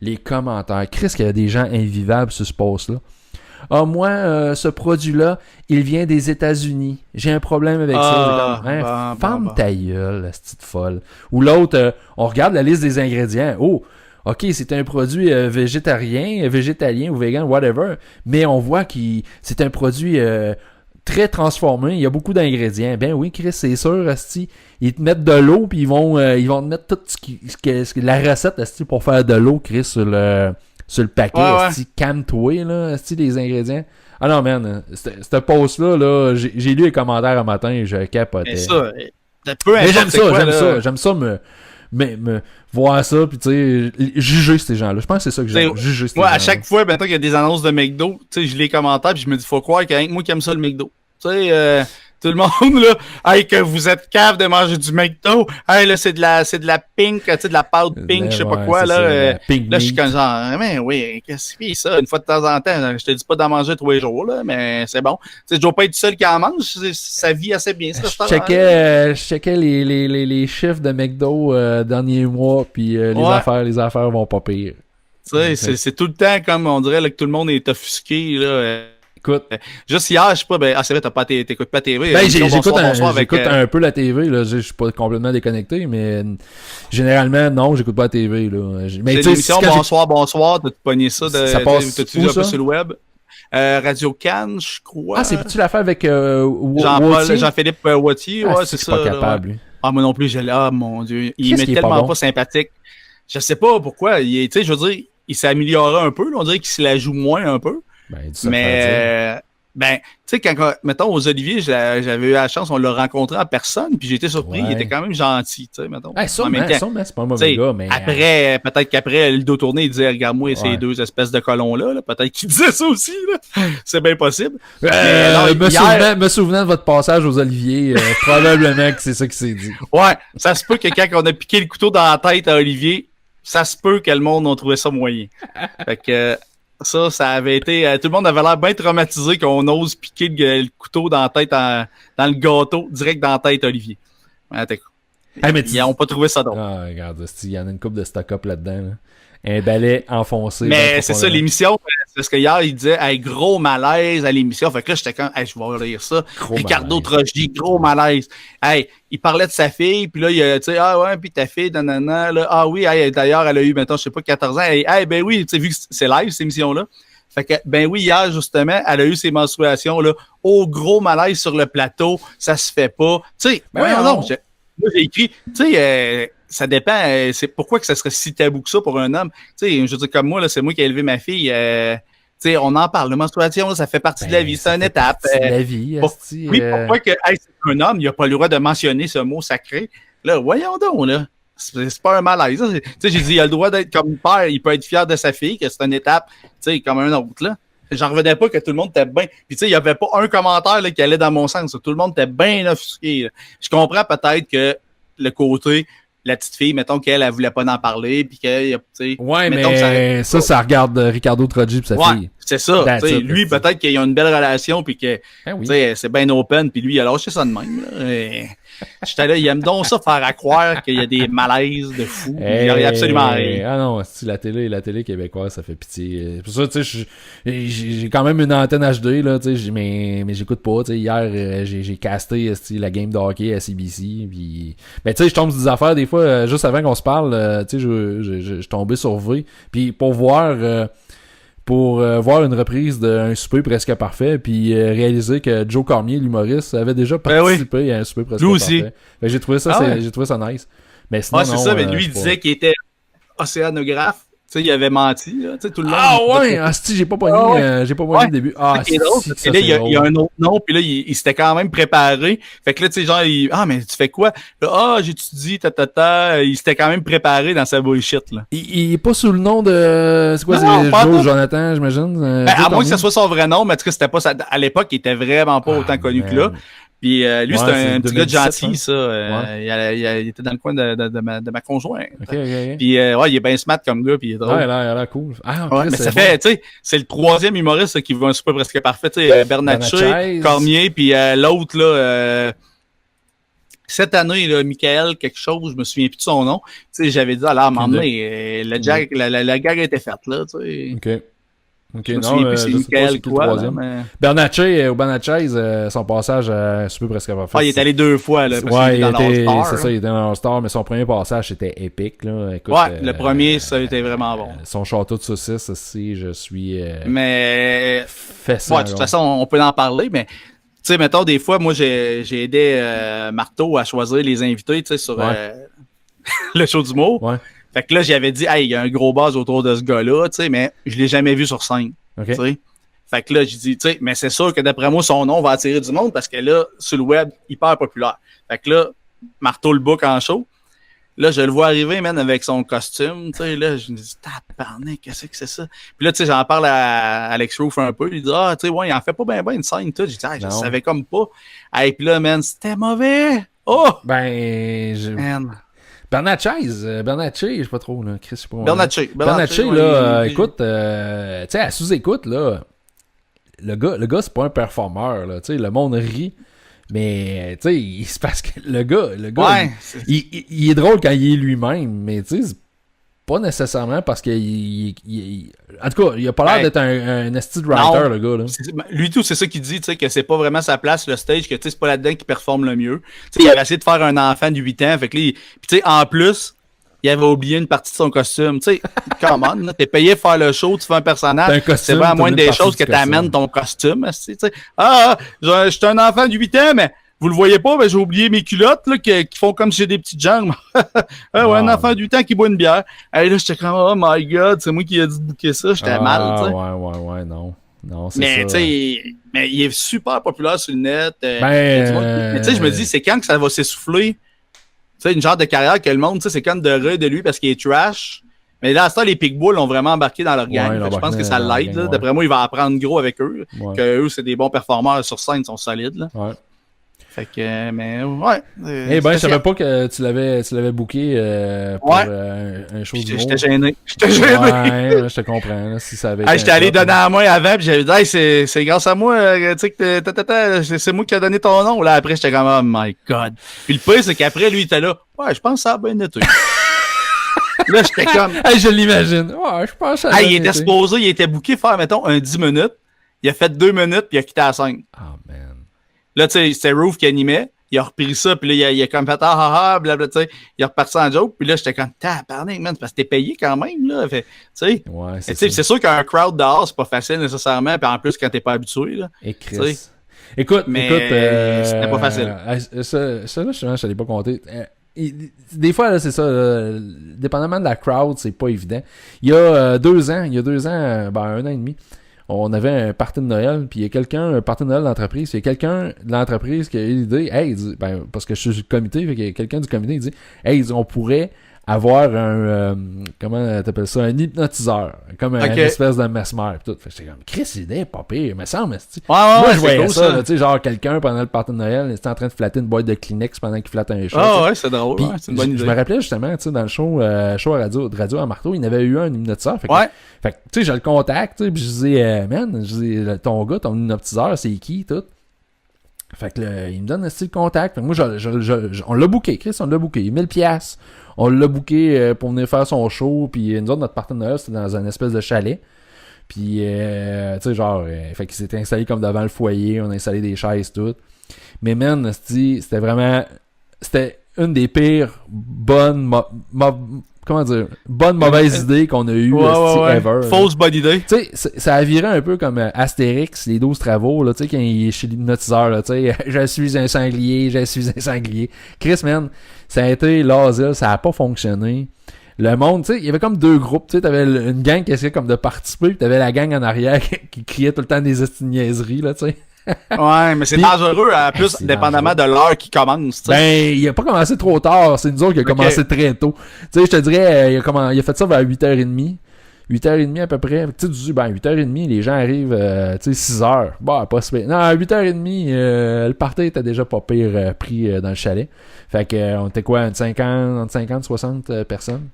les commentaires. Chris, qu'il y a des gens invivables sur ce post-là. Ah, moi, ce produit-là, il vient des États-Unis. J'ai un problème avec ça. Ferme ta gueule, cette petite folle. Ou l'autre, on regarde la liste des ingrédients. Oh, OK, c'est un produit végétalien ou vegan, whatever. Mais on voit que c'est un produit très transformé. Il y a beaucoup d'ingrédients. Ben oui, Chris, c'est sûr, asti. Ils te mettent de l'eau, puis ils vont te mettre tout la recette, asti, pour faire de l'eau, Chris, sur le paquet, asti. Calme-toi, là, asti, les ingrédients. Ah non, man, cette post-là, là, j'ai lu les commentaires un matin et je capotais. Mais j'aime ça me voir ça, puis tu sais, juger ces gens-là. Je pense que c'est ça que j'aime, juger ces gens-là. À chaque fois, maintenant qu'il y a des annonces de McDo, tu sais, je lis les commentaires, puis je me dis, faut croire qu'il y a rien que moi qui aime ça, le McDo. Tu sais, tout le monde, là, hey, que vous êtes cave de manger du McDo, hey, là, c'est de la pink, tu sais, de la pâte pink, je sais pas quoi, là. Là, je suis comme genre, mais oui, qu'est-ce que c'est ça? Une fois de temps en temps, je te dis pas d'en manger 3 jours, là, mais c'est bon. Tu sais, je dois pas être seul qui en mange, ça vit assez bien, ça. Je checkais les chiffres de McDo derniers mois, puis les affaires vont pas pire. Tu sais, c'est tout le temps comme on dirait là, que tout le monde est offusqué, là. Écoute, juste hier, je sais pas, c'est vrai, t'écoutes pas TV. Ben, j'écoute un peu la TV, là. Je suis pas complètement déconnecté, mais généralement, non, j'écoute pas la TV, là. Mais c'est l'émission Bonsoir, t'as pogné ça, ça passe t'as-tu vu un peu sur le web? Radio Cannes, je crois. Ah, c'est-tu l'affaire avec Jean-Philippe Wattier? Ouais, c'est ça. Pas capable, lui. Ah, moi non plus, mon Dieu. Il m'est tellement pas sympathique. Je sais pas pourquoi. Tu sais, je veux dire, il s'est amélioré un peu, là. On dirait qu'il se la joue moins un peu. Mais, tu sais, quand, mettons, aux Oliviers, j'avais eu la chance, on l'a rencontré en personne, puis j'ai été surpris, il était quand même gentil, tu sais, mettons. Sûrement, c'est pas un mauvais gars, mais... Après, peut-être qu'après, le dos tourné, il disait, regarde-moi ces deux espèces de colons-là, peut-être qu'il disait ça aussi, là. C'est bien possible. Me souvenant de votre passage aux Oliviers, probablement que c'est ça qui s'est dit. Ouais, ça se peut que quand on a piqué le couteau dans la tête à Olivier, ça se peut que le monde a trouvé ça moyen. Fait que... Ça avait été... tout le monde avait l'air bien traumatisé qu'on ose piquer le couteau dans la tête, dans le gâteau, direct dans la tête, Olivier. Ils n'ont pas trouvé ça drôle. Ah, regarde, il y en a une couple de stock-up là-dedans. Là. Un balai enfoncé. Mais c'est ça, l'émission, c'est parce que hier, il disait, hey, gros malaise à l'émission. Fait que là, j'étais comme, hey, je vais lire ça. Ricardo Trogi, gros malaise. Hey, il parlait de sa fille, puis là, il tu sais, ah ouais, puis ta fille, nanana, là, ah oui, hey, d'ailleurs, elle a eu, maintenant, je sais pas, 14 ans. Hey, ben oui, tu sais, vu que c'est live, cette émission-là. Fait que, ben oui, hier, justement, elle a eu ses menstruations, là. Oh, gros malaise sur le plateau, ça se fait pas. Tu sais, moi, j'ai écrit, tu sais, ça dépend, c'est pourquoi que ça serait si tabou que ça pour un homme. Tu sais, je veux dire, comme moi, là, c'est moi qui ai élevé ma fille. Tu sais, on en parle, la menstruation, là, ça fait partie de la vie, c'est une étape. C'est la vie, oui, pourquoi que c'est un homme, il n'a pas le droit de mentionner ce mot sacré? Là, voyons donc, là. C'est pas un malaise. Tu sais, j'ai dit, il a le droit d'être comme père, il peut être fier de sa fille, que c'est une étape, tu sais, comme un autre, là. j'en revenais pas que tout le monde était bien. Puis tu sais, il y avait pas un commentaire là, qui allait dans mon sens. Tout le monde était bien offusqué. Là. Je comprends peut-être que le côté, la petite fille, mettons qu'elle voulait pas en parler, puis qu'elle, tu sais... Ouais, mettons mais ça regarde Ricardo Troggi pis sa fille. C'est ça. Lui, peut-être qu'il a une belle relation, puis que c'est bien open, puis lui, il a lâché ça de même. Là. J'étais là, il aime donc ça faire à croire qu'il y a des malaises de fou. Il n'y a absolument rien. Ah non, la télé québécoise, ça fait pitié. Pour ça, tu sais, j'ai quand même une antenne HD, là, tu sais, mais j'écoute pas. Tu sais, hier, j'ai casté la game de hockey à CBC. Puis, mais tu sais, je tombe sur des affaires des fois, juste avant qu'on se parle, tu sais, je tombais sur V. Puis pour voir une reprise d'un souper presque parfait, puis réaliser que Joe Cormier, l'humoriste, avait déjà participé à un souper presque parfait. Fait que j'ai trouvé ça nice. Mais sinon, c'est ça, mais lui, il disait qu'il était océanographe. Tu sais, il avait menti, là, tu sais, tout le long. Ah ouais, j'ai pas pogné le début. Ah, c'est drôle, parce que là, il y a un autre nom, puis là, il s'était quand même préparé. Fait que là, tu sais, genre, mais tu fais quoi? Là, j'étudie, il s'était quand même préparé dans sa bullshit, là. Il est pas sous le nom de, c'est quoi, Joe Jonathan, j'imagine? À moins que ce soit son vrai nom, mais en tout cas, c'était pas à l'époque, il était vraiment pas autant connu que là. Puis lui, c'est un petit gars de gentil, ça. Il était dans le coin de ma conjointe. Okay. Puis il est bien smart comme gars, puis il est drôle. Ouais, il a l'air cool. Mais ça fait, tu sais, c'est le troisième humoriste qui veut un super presque parfait. Tu sais, Bernatchez, Cormier, puis l'autre, là, cette année, là, Michael, quelque chose, je me souviens plus de son nom. Tu sais, j'avais dit, à un moment donné, la gag était faite, là, tu sais. Ok, non, c'est Michael quoi, Bernatchez, son passage à Super Presque Parfait. Il est allé 2 fois, là, parce qu'il était dans All-Star. C'est ça, il était dans All-Star, mais son premier passage, c'était épique, là. Écoute, le premier, ça a été vraiment bon. Son château de saucisses, aussi, je suis... mais... fessant, de toute façon, on peut en parler, mais... Tu sais, mettons, des fois, moi, j'ai aidé Marteau à choisir les invités, tu sais, sur le show d'humour. Ouais. Fait que là, j'avais dit, il y a un gros buzz autour de ce gars-là, tu sais, mais je l'ai jamais vu sur scène. Okay. Tu sais. Fait que là, j'ai dit, tu sais, mais c'est sûr que d'après moi, son nom va attirer du monde parce que là, sur le web, hyper populaire. Fait que là, Marteau le book en show. Là, je le vois arriver, man, avec son costume, tu sais, là, je me dis, tabarnak, qu'est-ce que c'est ça? Puis là, tu sais, j'en parle à Alex Roof un peu, il dit, tu sais, il en fait pas bien une scène, tout. J'ai dit, je savais comme pas. Et puis là, man, c'était mauvais. Oh! Bernatchez, je sais pas trop, là. Chris, je sais pas. Bernatchez, là, écoute, tu sais, à sous-écoute, là, le gars, c'est pas un performeur, là, tu sais, le monde rit, mais, tu sais, c'est parce que le gars, il est drôle quand il est lui-même, mais, tu sais, c'est pas nécessairement parce qu'il en tout cas, il a pas l'air d'être un esti writer, le gars, là. Lui tout, c'est ça qu'il dit, tu sais, que c'est pas vraiment sa place, le stage, que tu sais, c'est pas là-dedans qu'il performe le mieux. Tu sais, il avait essayé de faire un enfant de 8 ans, fait que là, puis tu sais, en plus, il avait oublié une partie de son costume. Tu sais, come on, là, t'es payé pour faire le show, tu fais un personnage, c'est pas la moindre des choses que t'amènes ton costume, tu sais. Je suis un enfant de 8 ans, mais vous le voyez pas, j'ai oublié mes culottes là, qui font comme si j'ai des petites jambes. Un enfant du temps qui boit une bière. Là, j'étais comme, oh my god, c'est moi qui ai dit de bouquer ça, j'étais mal. T'sais. Ouais, non, c'est ça. Mais tu sais, il est super populaire sur le net. Mais tu sais, je me dis, c'est quand que ça va s'essouffler? Tu sais, une genre de carrière que le monde, tu sais, c'est quand de rire de lui parce qu'il est trash. Mais là, à ce temps, les Pitbulls ont vraiment embarqué dans leur gang. Je pense que ça l'aide. D'après moi, il va apprendre gros avec eux. Que eux, c'est des bons performeurs sur scène, ils sont solides. Là. Ouais. Fait que, mais ouais. Je savais pas que tu l'avais booké pour un show du J'étais gêné. Ouais, je te comprends. Là, si ça avait j'étais allé donner à moi avant, puis j'avais dit, c'est grâce à moi, tu sais, que c'est moi qui a donné ton nom. Là, après, j'étais comme, oh my god. Puis le pire, c'est qu'après, lui, il était là, ouais, je pense que ça a bien été. Là, j'étais comme. Je l'imagine. Ouais, je pense que ça a il était supposé, il était booké faire, mettons, un 10 minutes. Il a fait 2 minutes, puis il a quitté la scène. Oh, man. Là, tu sais, c'était Roof qui animait. Il a repris ça, puis là, il a comme fait blablabla, tu sais. Il a reparti en joke, puis là, j'étais comme, tabarnak, man, parce que t'es payé quand même, là. Fait, tu sais. Ouais, c'est sûr qu'un crowd dehors, c'est pas facile nécessairement, puis en plus, quand t'es pas habitué, là. Et Chris. Écoute, c'était pas facile. Ça, là, je t'allais pas compter. Des fois, là, c'est ça, dépendamment de la crowd, c'est pas évident. Il y a 2 ans, un an et demi, on avait un party de Noël, puis il y a un party de Noël d'entreprise, il y a quelqu'un de l'entreprise qui a eu l'idée, parce que je suis du comité, fait qu'il y a quelqu'un du comité qui dit, on pourrait avoir un, comment t'appelles ça, un hypnotiseur, comme une espèce de mesmer pis tout. Fait que j'étais comme, Chris, l'idée est pas pire, mais ça, moi, je voyais cool, ça, tu sais, genre, quelqu'un, pendant le party de Noël, il était en train de flatter une boîte de Kleenex pendant qu'il flattait un chat. Ah ouais, c'est drôle, c'est une bonne idée. Je me rappelais, justement, tu sais, dans le show de radio à Marteau, il y en avait eu un hypnotiseur. Fait que, tu sais, je le contacte, tu sais, pis je disais, man, ton gars, ton hypnotiseur, c'est qui, tout? Fait que là, il me donne un style contact. Fait que moi, on l'a booké, Chris, on l'a booké. 1000$. On l'a booké pour venir faire son show. Puis nous autres, notre partenaire, c'était dans un espèce de chalet. Puis, tu sais, genre, fait qu'il s'était installé comme devant le foyer. On a installé des chaises, tout. Mais man, c'était vraiment... C'était une des pires bonnes... mauvaise idée qu'on a eue ever. Fausse bonne idée. Tu sais, ça a viré un peu comme Astérix, les 12 travaux, là, tu sais, quand il est chez l'hypnotiseur, là, tu sais, je suis un sanglier. Chris, man, ça a été l'asile, ça a pas fonctionné. Le monde, tu sais, il y avait comme deux groupes, tu sais, t'avais une gang qui essayait comme de participer, pis t'avais la gang en arrière qui criait tout le temps des niaiseries, là, tu sais. Ouais, mais c'est dangereux, plus dépendamment de l'heure qui commence. T'sais. Ben, il a pas commencé trop tard, c'est nous autres qui a commencé très tôt. Tu sais, je te dirais, il a fait ça vers 8h30. 8h30 à peu près. Tu sais, tu dis, 8h30, les gens arrivent, tu sais, 6h. Bah, pas si... Non, à 8h30, le party était déjà pas pire pris dans le chalet. Fait que, on était quoi, entre 50, 60 personnes.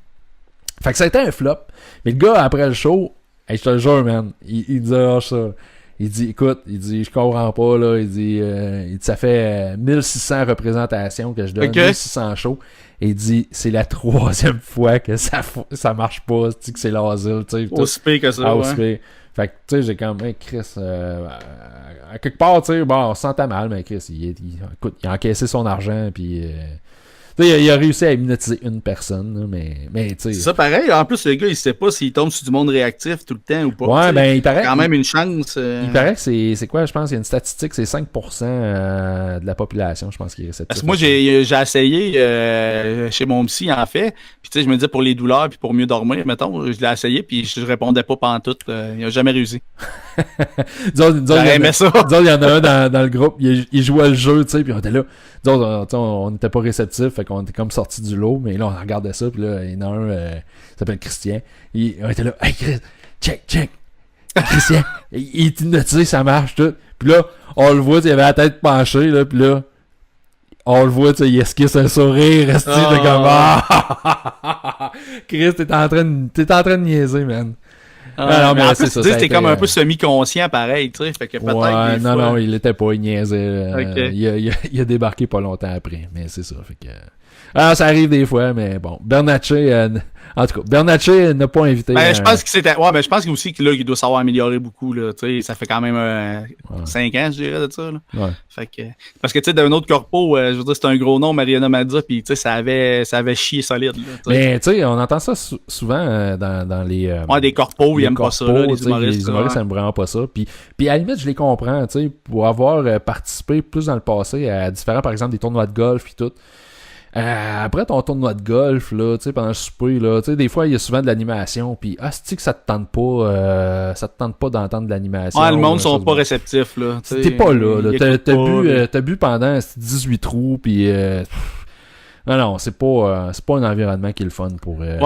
Fait que ça a été un flop. Mais le gars, après le show, hey, je te le jure, man, il dit, ça. Il dit, écoute, je comprends pas, là. Il dit, ça fait 1600 représentations que je donne, 1600 shows. Et il dit, c'est la 3e fois que ça marche pas, que c'est l'asile, tu sais. Aussi pire que ça, aussi pire. Fait que, tu sais, j'ai comme, hey, Chris, à quelque part, tu sais, bon, on se sentait mal, mais Chris, écoute, il a encaissé son argent, puis... il a réussi à hypnotiser une personne, là, mais tu sais. C'est ça pareil. En plus, le gars, il sait pas s'il tombe sur du monde réactif tout le temps ou pas. Ouais, ben, il paraît. Quand même une chance. Il paraît que c'est quoi, je pense, il y a une statistique, c'est 5% de la population, je pense, qui est réceptif. Parce que moi, j'ai essayé chez mon psy, en fait. Puis, tu sais, je me disais pour les douleurs, puis pour mieux dormir, mettons, je l'ai essayé, puis je répondais pas pantoute. Il a jamais réussi. Disons, il y en a un dans le groupe, il jouait le jeu, tu sais, puis on était là. Disons, on n'était pas réceptif, fait qu'on était comme sortis du lot, mais là, on regardait ça, puis là, il y en a un, il s'appelle Christian, on était là, hey, Chris, check, Christian, il est hypnotisé, ça marche, tout. Puis là, on le voit, il avait la tête penchée, là, puis là, on le voit, il esquisse un sourire, resté, t'es comme, Chris, t'es en train de niaiser, man. non, mais en plus, ça, c'était comme un peu semi-conscient, pareil, tu sais, fait que peut-être ouais, non, il était pas, il niaisait. Il a débarqué pas longtemps après, mais c'est ça, fait que... Alors, ça arrive des fois, mais bon, Bernatchez, en tout cas, Bernatchez n'a pas invité... Ben, je pense que c'était... Ouais, mais je pense aussi qu'il doit savoir améliorer beaucoup, là, tu sais, ça fait quand même 5 ans, je dirais, de ça, là. Ouais. Fait que... Parce que, tu sais, d'un autre corpo, je veux dire, c'est un gros nom, Mariana Mazza, pis tu sais, ça avait chié solide, là. Mais, tu sais, on entend ça souvent dans les... ouais, des corpos, ils aiment pas ça, là, les humoristes. Les humoristes aiment vraiment pas ça. Puis à la limite, je les comprends, tu sais, pour avoir participé plus dans le passé à différents, par exemple, des tournois de golf puis tout. Après ton tournoi de golf, là, tu sais, pendant le souper, là, tu sais, des fois, il y a souvent de l'animation, puis c'est-tu que ça te tente pas d'entendre de l'animation. Ouais, le monde sont pas réceptifs, là. T'es pas là. T'as bu pendant 18 trous, puis non, c'est pas un environnement qui est le fun pour ouais,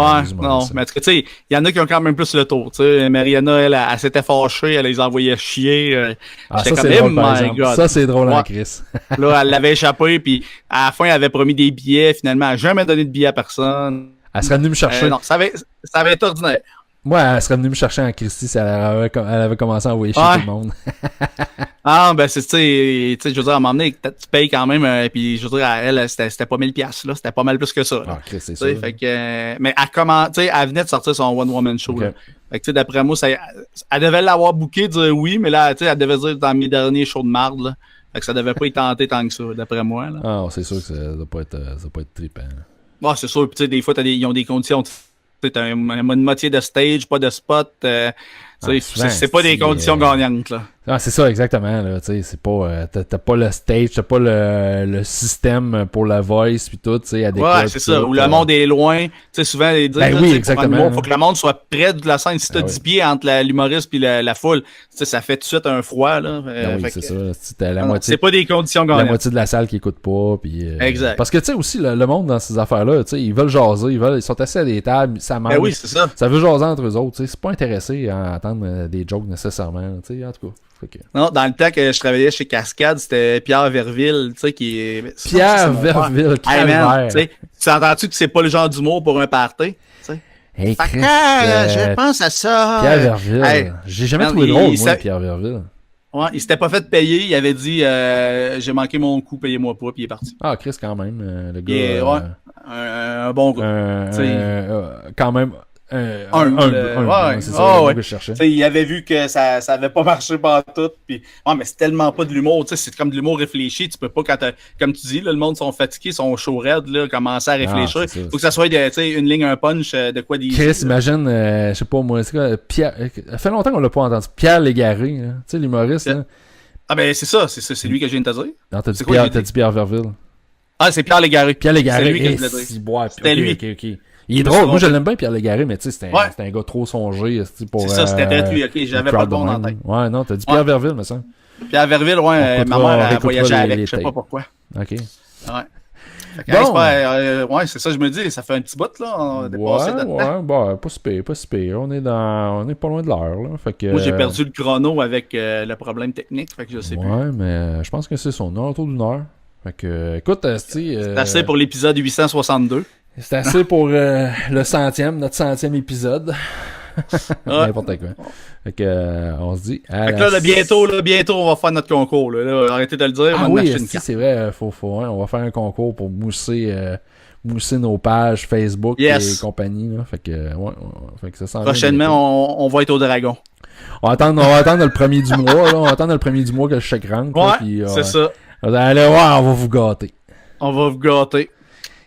non, mais tu sais, il y en a qui ont quand même plus le tour, tu sais. Mariana, elle s'était fâchée, elle les envoyait chier. Ça, c'est drôle, par exemple. Ça, c'est drôle, hein, Chris. Là, elle l'avait échappé, puis à la fin, elle avait promis des billets. Finalement, elle n'a jamais donné de billets à personne. Elle serait venue me chercher. Non, ça avait été ordinaire. Moi, elle serait venue me chercher en Christie si elle avait commencé à envoyer chier tout le monde. Ben, tu sais, je veux dire, à un moment donné, tu payes quand même, puis je veux dire, à elle, c'était pas 1000$, là, c'était pas mal plus que ça. Chris, c'est ça. Fait que, mais elle venait de sortir son one-woman show, là. Fait que, tu sais, d'après moi, elle devait l'avoir booké, dire oui, mais là, tu sais, elle devait dire dans mes derniers shows de marde, là. Fait que ça devait pas y tenter tant que ça, d'après moi, là. C'est sûr que ça doit pas être trippant. Ouais, c'est sûr, puis tu sais, des fois, ils ont des conditions. T'as une moitié de stage, pas de spot. C'est pas des conditions gagnantes, là. Ah, c'est ça, exactement, là, tu sais, c'est pas, t'as pas le stage, t'as pas le système pour la voice pis tout, tu sais, adéquat. Ouais, c'est ça, où le monde est loin, tu sais, souvent, les dire, oui, exactement. Faut que le monde soit près de la scène. Si t'as 10 pieds entre l'humoriste pis la foule, tu sais, ça fait tout de suite un froid, là. Oui, c'est ça, t'as la moitié. C'est pas des conditions gagnantes. La moitié de la salle qui écoute pas, pis exact. Parce que, tu sais, aussi, le monde dans ces affaires-là, tu sais, ils veulent jaser, ils sont assis à des tables, ça mange. Oui, c'est ça. Ça veut jaser entre eux autres, tu sais, c'est pas intéressé à entendre des jokes nécessairement, tu sais, en tout cas. Non, dans le temps que je travaillais chez Cascade, c'était Pierre Verville, tu sais, qui est... Pierre Verville, tu sais, tu entends-tu que c'est pas le genre d'humour pour un party? Hey, Chris, je pense à ça. Pierre Verville. J'ai jamais trouvé drôle, moi, Pierre Verville. Ouais, il s'était pas fait payer, il avait dit j'ai manqué mon coup, payez-moi pas, puis il est parti. Ah, Chris, quand même, le gars. Un bon gars. Quand même. Ouais. Que je cherchais. Il avait vu que ça avait pas marché pas tout, puis mais c'est tellement pas de l'humour, tu sais, c'est comme de l'humour réfléchi, tu peux pas comme tu dis là, le monde sont fatigués, sont chaud raide là, commencer à réfléchir, faut que ça soit une ligne, un punch de quoi dire. Chris, imagine, je sais pas moi, c'est quoi, Pierre, ça fait longtemps qu'on l'a pas entendu, Pierre Légaré, tu sais l'humoriste là. Ah ben c'est ça, c'est lui que je viens de te dire. Non, t'as dit Pierre Verville. Ah, c'est Pierre Légaré. Pierre Légaré, c'est lui que je voulais dire. C'était lui. Ok. Il est drôle. Moi, je l'aime bien, Pierre Légaré, mais tu sais, c'était un gars trop songé. Pour, c'est ça, c'était peut-être lui. Ok, j'avais pas le bon en tête. Ouais, non, t'as dit Pierre Verville, me semble. Pierre Verville, ma mère a voyagé avec. Je sais pas pourquoi. Ok. Ouais. Ouais, c'est ça, je me dis, ça fait un petit bout, là. On a dépassé notre temps. Bah, pas si pire. On est pas loin de l'heure, là. Fait que, moi, j'ai perdu le chrono avec le problème technique, fait que je sais plus. Ouais, mais je pense que c'est ça. On est autour d'une heure. Fait que, écoute, c'est assez pour l'épisode 862. C'est assez pour notre 100e épisode. N'importe quoi. Fait que, on se dit. Fait que là, bientôt, on va faire notre concours. Là, arrêtez de le dire. Ah oui, c'est vrai. On va faire un concours pour mousser nos pages Facebook et compagnie. Là. Fait que, fait que ça sent prochainement, on va être au Dragon. On va attendre le premier du mois. Là. On va attendre le premier du mois que le chèque rentre. Ouais, c'est ça. Allez, on va vous gâter. On va vous gâter.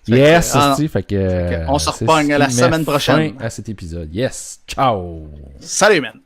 Yes, fait que on se repogne la semaine prochaine à cet épisode. Yes, ciao. Salut, man.